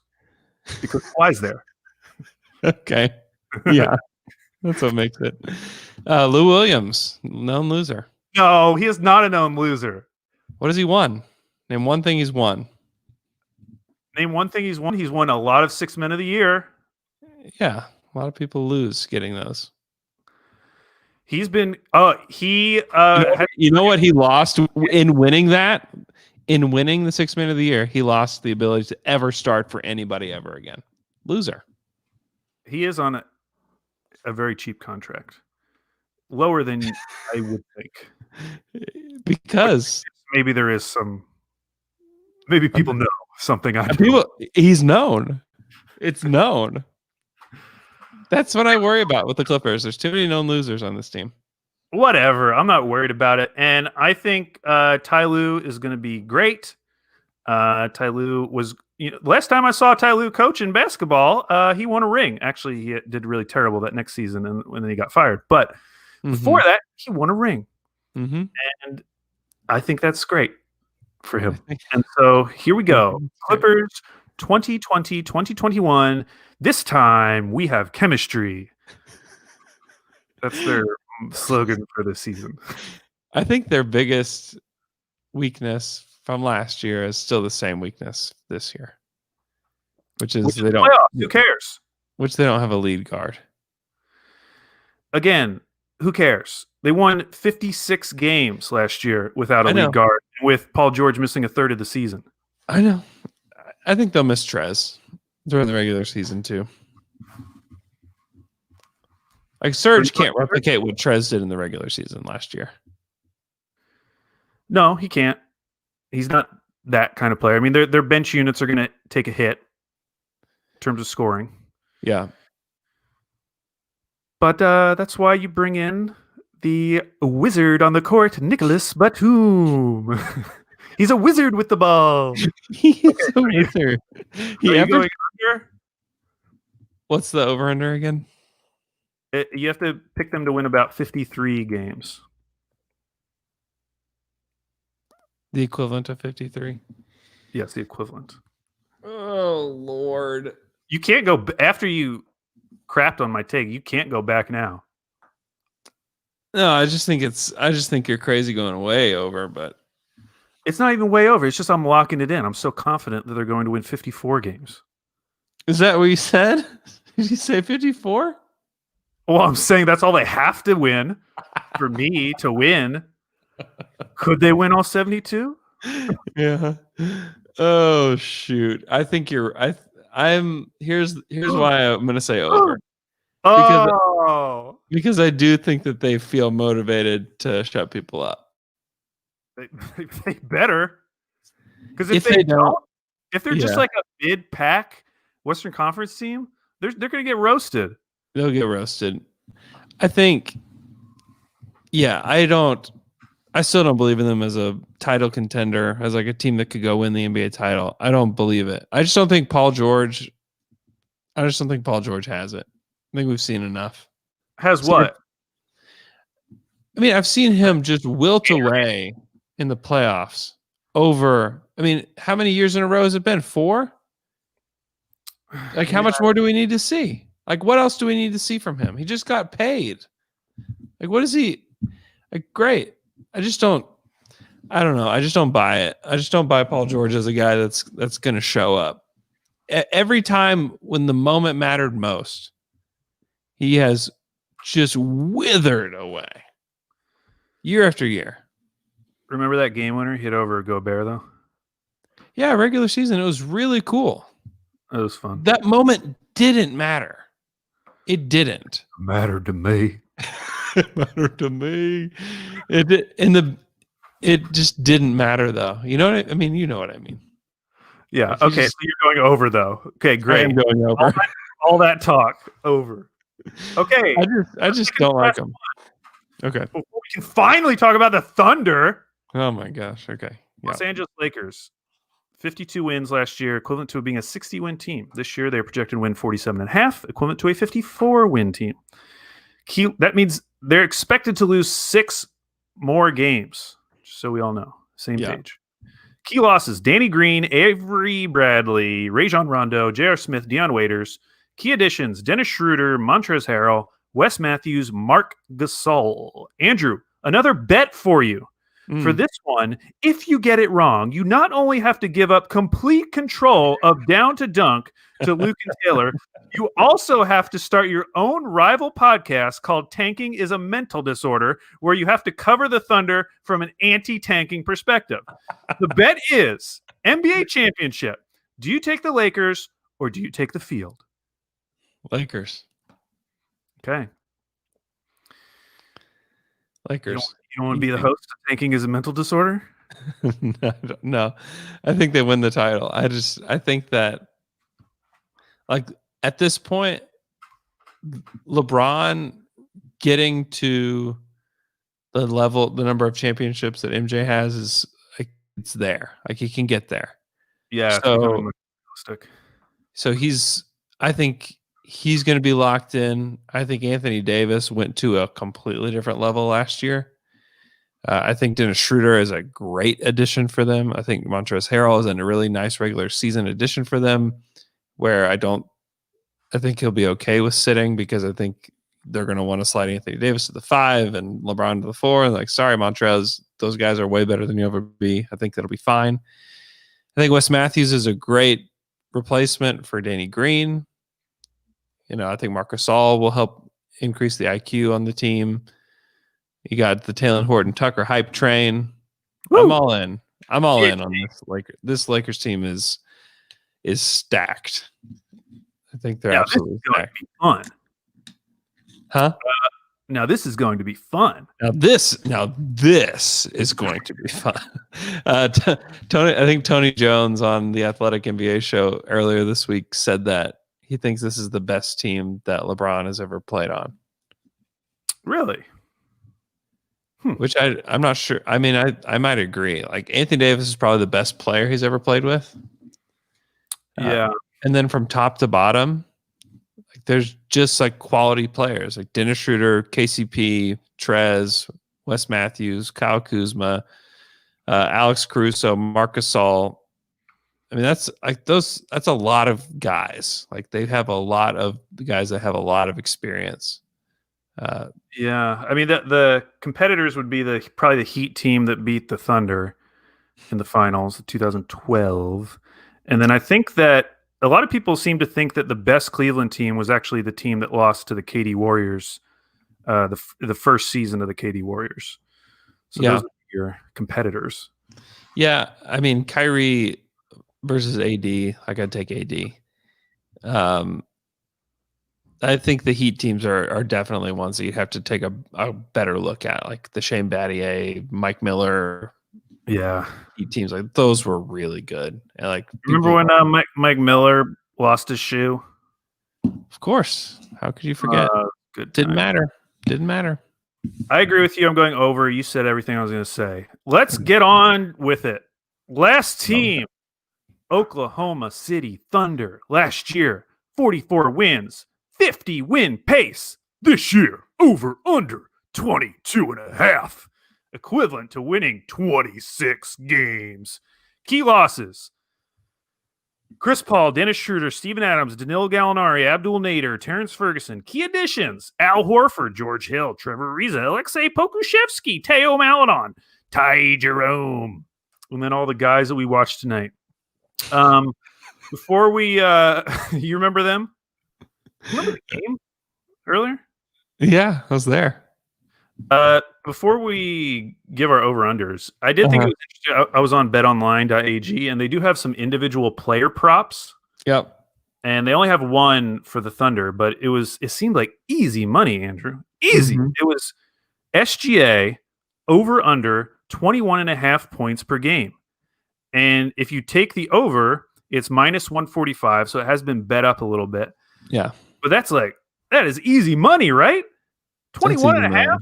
because Kawhi's there. Okay, yeah, that's what makes it. Lou Williams, known loser. No, he is not a known loser. What has he won? Name one thing he's won. Name one thing he's won. He's won a lot of Sixth Men of the Year. Yeah, a lot of people lose getting those. He's been. You know what he lost in winning that? In winning the Sixth Man of the Year, he lost the ability to ever start for anybody ever again. Loser. He is on a very cheap contract. Lower than I would think. Because maybe there is some. Maybe people know something. He's known. It's known. That's what I worry about with the Clippers. There's too many known losers on this team. Whatever. I'm not worried about it. And I think Ty Lue is going to be great. Ty Lue was, last time I saw Ty Lue coach in basketball, he won a ring. Actually, he did really terrible that next season and then he got fired. But before that, he won a ring. Mm-hmm. And I think that's great for him. And so here we go. Clippers 2020, 2021. This time we have chemistry. That's their slogan for this season. I think their biggest weakness from last year is still the same weakness this year, which is they don't. Playoffs. Who cares? Which they don't have a lead guard. Again, who cares? They won 56 games last year without a lead guard, with Paul George missing a third of the season. I know. I think they'll miss Trez during the regular season too. Like Serge can't replicate what Trez did in the regular season last year. No, he can't. He's not that kind of player. I mean, their bench units are going to take a hit in terms of scoring. Yeah. But that's why you bring in the wizard on the court, Nicholas Batum. He's a wizard with the ball. He's a wizard. What's the over-under again? You have to pick them to win about 53 games. The equivalent of 53? Yes, the equivalent. Oh, Lord. You can't go after you crapped on my take. You can't go back now. No, I just think you're crazy going way over, but it's not even way over. It's just I'm locking it in. I'm so confident that they're going to win 54 games. Is that what you said? Did you say 54? Well, I'm saying that's all they have to win for me to win. Could they win all 72? Yeah. Oh shoot. I think you're here's why I'm going to say over. Because I do think that they feel motivated to shut people up. They better. Because if they don't, if they're just like a mid-pack Western Conference team, they're going to get roasted. They'll get roasted. I think, I still don't believe in them as a title contender, as like a team that could go win the NBA title. I don't believe it. I just don't think Paul George has it. I think we've seen enough. Has what? I mean, I've seen him just wilt away in the playoffs over, how many years in a row has it been? 4? Like, how much more do we need to see? Like, what else do we need to see from him? He just got paid. Like, what is he? Like, great. I don't know. I just don't buy it. I just don't buy Paul George as a guy that's going to show up. Every time when the moment mattered most, he has just withered away. Year after year. Remember that game winner hit over Gobert though? Yeah, regular season. It was really cool. It was fun. That moment didn't matter. It didn't. It mattered to me. It mattered to me. It just didn't matter though. You know what I mean? You know what I mean. Yeah. Okay. So you're going over though. Okay, great. I'm going over. All that talk over. Okay. I just don't like them. Okay. Before we can finally talk about the Thunder. Oh my gosh. Okay. Yeah. Los Angeles Lakers, 52 wins last year, equivalent to being a 60-win team. This year, they're projected to win 47.5, equivalent to a 54-win team. That means they're expected to lose 6 more games, just so we all know. Same page. Key losses: Danny Green, Avery Bradley, Rajon Rondo, J.R. Smith, Deion Waiters. Key additions: Dennis Schroeder, Montrezl Harrell, Wes Matthews, Marc Gasol. Andrew, another bet for you. For this one, if you get it wrong, you not only have to give up complete control of down to dunk to Luke and Taylor, you also have to start your own rival podcast called Tanking is a Mental Disorder, where you have to cover the Thunder from an anti-tanking perspective. The bet is NBA championship. Do you take the Lakers or do you take the field? Lakers. Okay. Lakers. You don't want to be the host of Tanking is a Mental Disorder? No. I think they win the title. I think that, like, at this point, LeBron getting to the number of championships that MJ has is, like, it's there. Like, he can get there. Yeah. So I think he's going to be locked in. I think Anthony Davis went to a completely different level last year. I think Dennis Schroeder is a great addition for them. I think Montrezl Harrell is a really nice regular season addition for them, where I think he'll be okay with sitting, because I think they're going to want to slide Anthony Davis to the 5 and LeBron to the 4. And, like, sorry, Montrezl, those guys are way better than you'll ever be. I think that'll be fine. I think Wes Matthews is a great replacement for Danny Green. I think Marc Gasol will help increase the IQ on the team. You got the Taylor Horton Tucker hype train. Woo! I'm all in. I'm all in on this Lakers. This Lakers team is stacked. I think they're absolutely stacked. Be fun. Huh? Now this is going to be fun. Now this is going to be fun. I think Tony Jones on the Athletic NBA show earlier this week said that he thinks this is the best team that LeBron has ever played on. Really? Which I'm not sure. I mean, I might agree. Like, Anthony Davis is probably the best player he's ever played with. Yeah. And then from top to bottom, like, there's just, like, quality players like Dennis Schroeder, KCP, Trez, Wes Matthews, Kyle Kuzma, Alex Caruso, Marc Gasol. I mean, that's a lot of guys. Like, they have a lot of guys that have a lot of experience. Yeah, I mean, the competitors would be probably the Heat team that beat the Thunder in the finals of 2012, and then I think that a lot of people seem to think that the best Cleveland team was actually the team that lost to the KD Warriors, the first season of the KD Warriors. So those are your competitors. Yeah, I mean, Kyrie versus AD, I gotta take AD. I think the Heat teams are definitely ones that you have to take a better look at, like the Shane Battier, Mike Miller. Yeah, Heat teams, like, those were really good. And, like, remember when Mike Miller lost his shoe? Of course. How could you forget? Didn't matter. I agree with you. I'm going over. You said everything I was going to say. Let's get on with it. Last team, Oklahoma City Thunder. Last year, 44 wins. 50 win pace. This year, over under 22.5, equivalent to winning 26 games. Key losses: Chris Paul, Dennis Schroeder, Steven Adams, Danilo Gallinari, Abdul Nader, Terrence Ferguson. Key additions: Al Horford, George Hill, Trevor Ariza, Aleksej Pokusevski, Theo Maledon, Ty Jerome, and then all the guys that we watched tonight. Before we you remember them? Remember the game earlier? Yeah, I was there. Before we give our over-unders, I did think it was interesting. I was on betonline.ag, and they do have some individual player props. Yep. And they only have one for the Thunder, but it seemed like easy money, Andrew. Easy. Mm-hmm. It was SGA over-under 21.5 points per game. And if you take the over, it's minus 145, so it has been bet up a little bit. Yeah. But that is easy money, right? 21.5?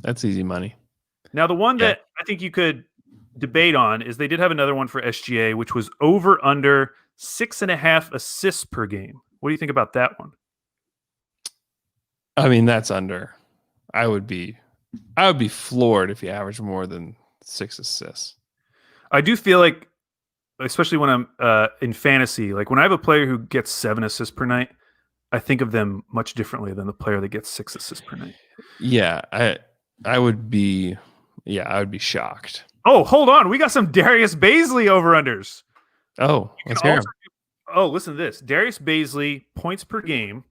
That's easy money. Now, the one that I think you could debate on is they did have another one for SGA, which was over under 6.5 assists per game. What do you think about that one? I mean, that's under. I would be floored if you average more than 6 assists. I do feel like, especially when I'm in fantasy, like when I have a player who gets 7 assists per night, I think of them much differently than the player that gets 6 assists per night. Yeah, I would be shocked. Oh, hold on. We got some Darius Bazley over-unders. Oh, let's hear him. Listen to this. Darius Bazley, points per game,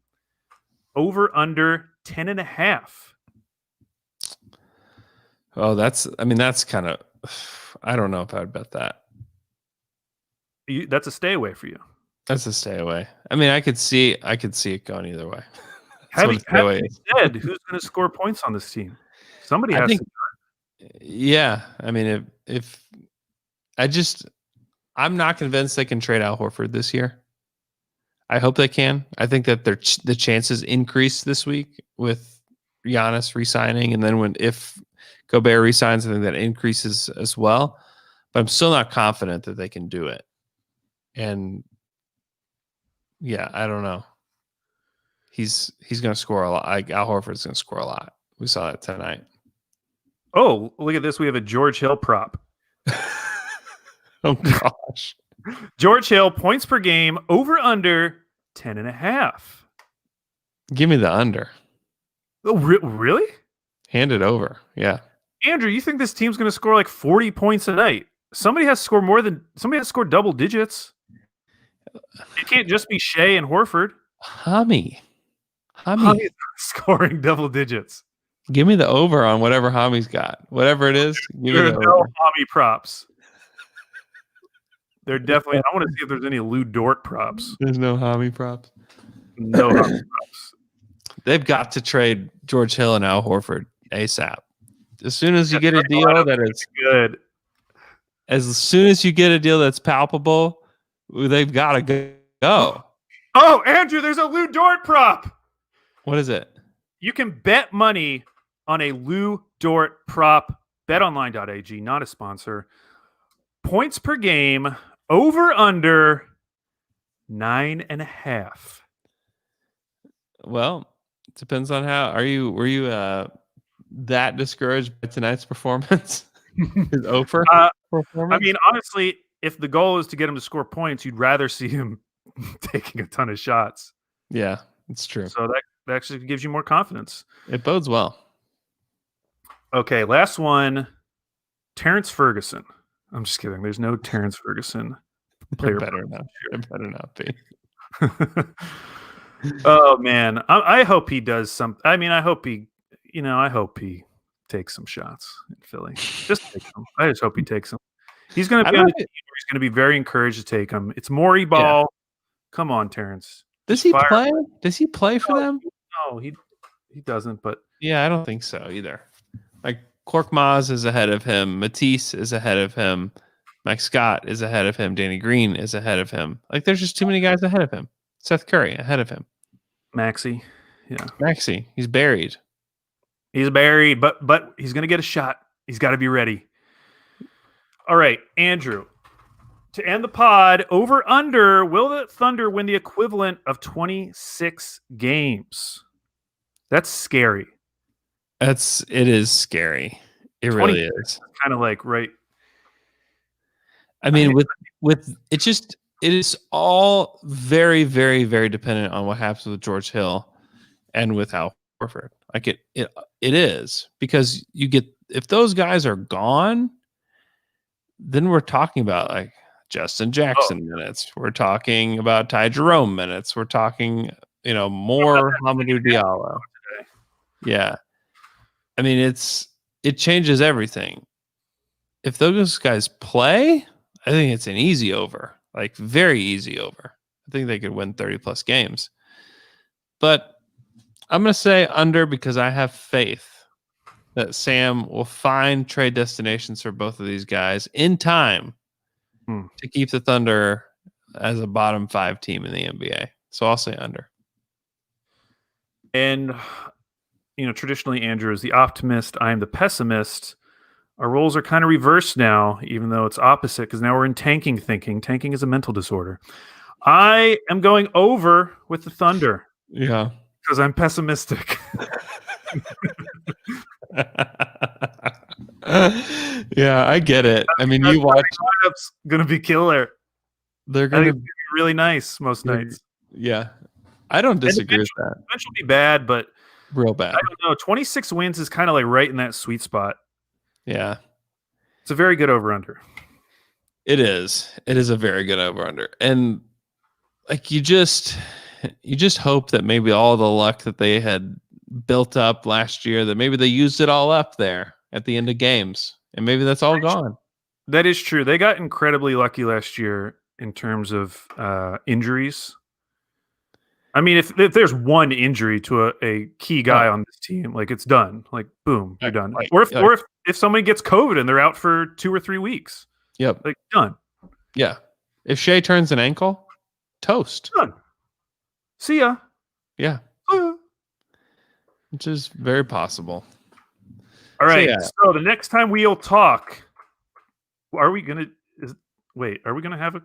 over-under 10.5. Oh, that's kind of, I don't know if I would bet that. That's a stay away for you. That's a stay away. I mean, I could see it going either way. Have you said who's going to score points on this team? Somebody has to. Yeah, I mean, if I'm not convinced they can trade Al Horford this year. I hope they can. I think that the chances increase this week with Giannis re-signing, and then if Gobert re-signs, I think that increases as well. But I'm still not confident that they can do it. And yeah, I don't know. He's going to score a lot. Al Horford's going to score a lot. We saw that tonight. Oh, look at this. We have a George Hill prop. Oh, gosh. George Hill, points per game, over under 10.5. Give me the under. Oh, really? Hand it over. Yeah. Andrew, you think this team's going to score like 40 points a night? Somebody has to score double digits. It can't just be Shai and Horford. Hami scoring double digits. Give me the over on whatever Hami's got. Whatever it is, give me the over. No Hami props. They're definitely. I want to see if there's any Lou Dort props. There's no Hami props. No Hami props. They've got to trade George Hill and Al Horford ASAP. As soon as you get a deal that is good. As soon as you get a deal that's palpable, they've got to go. Oh, Andrew, there's a Lou Dort prop. What is it? You can bet money on a Lou Dort prop. BetOnline.ag, not a sponsor. Points per game, over under 9.5. Well, it depends on how. Were you that discouraged by tonight's performance? His over performance? I mean, honestly, if the goal is to get him to score points, you'd rather see him taking a ton of shots. Yeah, it's true. So that actually gives you more confidence. It bodes well. Okay, last one. Terrence Ferguson. I'm just kidding. There's no Terrence Ferguson player. It better not be. Oh man, I hope he does some. I mean, I hope he takes some shots in Philly. Just take them. I just hope he takes them. He's going to be on the team. He's going to be very encouraged to take them. It's Morey ball. Yeah. Come on, Terrence. Does he play? Does he play for them? No, he doesn't. But yeah, I don't think so either. Like Korkmaz is ahead of him. Matisse is ahead of him. Mike Scott is ahead of him. Danny Green is ahead of him. Like there's just too many guys ahead of him. Seth Curry ahead of him. Maxey, yeah. Maxey, he's buried. He's buried, but he's going to get a shot. He's got to be ready. All right, Andrew. To end the pod, over under, will the Thunder win the equivalent of 26 games? That's scary. It is scary. It really is. Kind of like, right. I mean, it is all very, very, very dependent on what happens with George Hill and with Al Horford. Like it is, because if those guys are gone, then we're talking about like Justin Jackson minutes. We're talking about Ty Jerome minutes. We're talking, more Hamidou Diallo. Yeah. I mean, it changes everything. If those guys play, I think it's an easy over, like very easy over. I think they could win 30-plus games. But I'm going to say under because I have faith that Sam will find trade destinations for both of these guys in time to keep the Thunder as a bottom 5 team in the NBA. So I'll say under. And, traditionally Andrew is the optimist. I am the pessimist. Our roles are kind of reversed now, even though it's opposite, because now we're in tanking thinking. Tanking is a mental disorder. I am going over with the Thunder. Yeah. Because I'm pessimistic. Yeah, I get it. I mean, you watch. Lineup's going to be killer. They're going to be really nice most nights. Yeah. I don't disagree with that. Eventually will be bad, but real bad. I don't know. 26 wins is kind of like right in that sweet spot. Yeah. It's a very good over-under. It is. It is a very good over-under. And like you just hope that maybe all the luck that they had built up last year, that maybe they used it all up there at the end of games. And maybe that's all gone. That is true. They got incredibly lucky last year in terms of injuries. I mean, if there's one injury to a key guy on this team, like it's done. Like, boom, you're done. Right. Or if somebody gets COVID and they're out for 2 or 3 weeks. Yep. Like, done. Yeah. If Shai turns an ankle, toast. Done. See ya. Yeah. Which is very possible. All right. So the next time we'll talk, are we going to have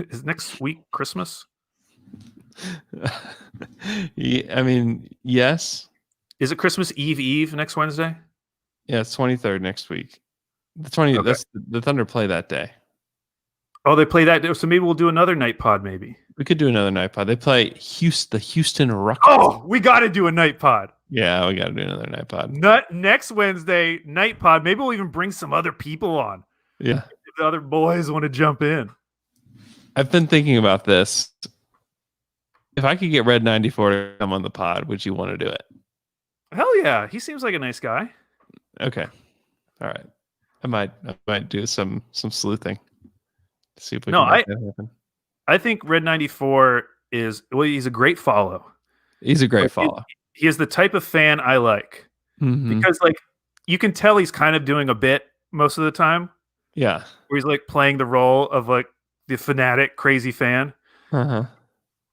is next week Christmas? Yeah, I mean, yes. Is it Christmas Eve next Wednesday? Yeah, it's 23rd next week. The 20th. Okay. That's the Thunder play that day. Oh, they play that day. So maybe we'll do another night pod. Maybe we could do another night pod. They play the Houston Rockets. Oh, we got to do a night pod. Yeah, we got to do another night pod. Next Wednesday night pod. Maybe we'll even bring some other people on. Yeah, if the other boys want to jump in. I've been thinking about this. If I could get Red 94 to come on the pod, would you want to do it? Hell yeah. He seems like a nice guy. Okay. All right. I might do some sleuthing. See if we can make that happen. I think Red 94 he's a great follow. He's a great follow. He is the type of fan I like. Mm-hmm. Because like you can tell he's kind of doing a bit most of the time. Yeah. Where he's like playing the role of like the fanatic crazy fan. Uh-huh.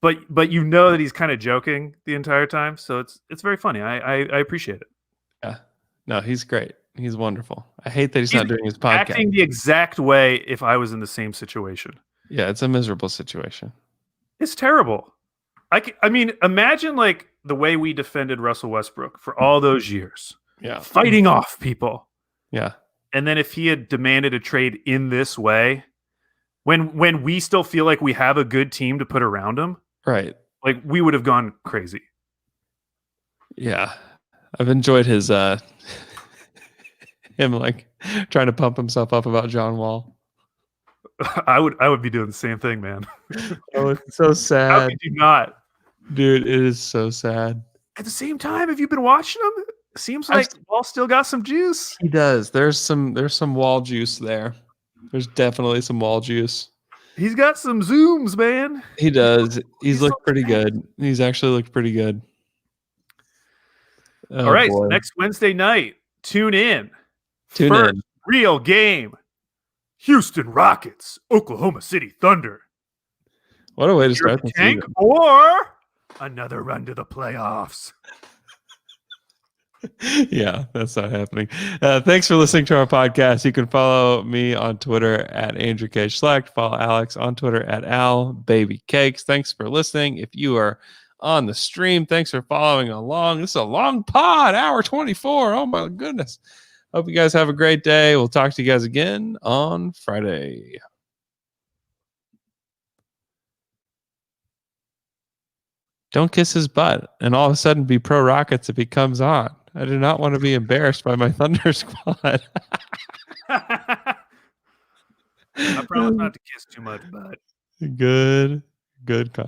But you know that he's kind of joking the entire time, so it's very funny. I appreciate it. Yeah, no, he's great. He's wonderful. I hate that he's not doing his podcast. Acting the exact way if I was in the same situation. Yeah, it's a miserable situation. It's terrible. I mean, imagine like the way we defended Russell Westbrook for all those years. Yeah, fighting off people. Yeah, and then if he had demanded a trade in this way, when we still feel like we have a good team to put around him. Right. Like we would have gone crazy. Yeah. I've enjoyed his him like trying to pump himself up about John Wall. I would be doing the same thing, man. Oh, it's so sad. How could you not? Dude, it is so sad. At the same time, have you been watching him? Seems like Wall still got some juice. He does. There's some Wall juice there. There's definitely some Wall juice. He's got some zooms, man. He does. He's looked pretty good. He's actually looked pretty good. Oh, all right, so next Wednesday night, tune in. First real game. Houston Rockets, Oklahoma City Thunder. What a way to start the tank or another run to the playoffs. Yeah, that's not happening. Thanks for listening to our podcast. You can follow me on Twitter at Andrew K. Schlecht. Follow Alex on Twitter at AlBabyCakes. Thanks for listening. If you are on the stream, thanks for following along. This is a long pod, hour 24. Oh, my goodness. Hope you guys have a great day. We'll talk to you guys again on Friday. Don't kiss his butt and all of a sudden be pro Rockets if he comes on. I do not want to be embarrassed by my Thunder squad. I promise not to kiss too much, but good.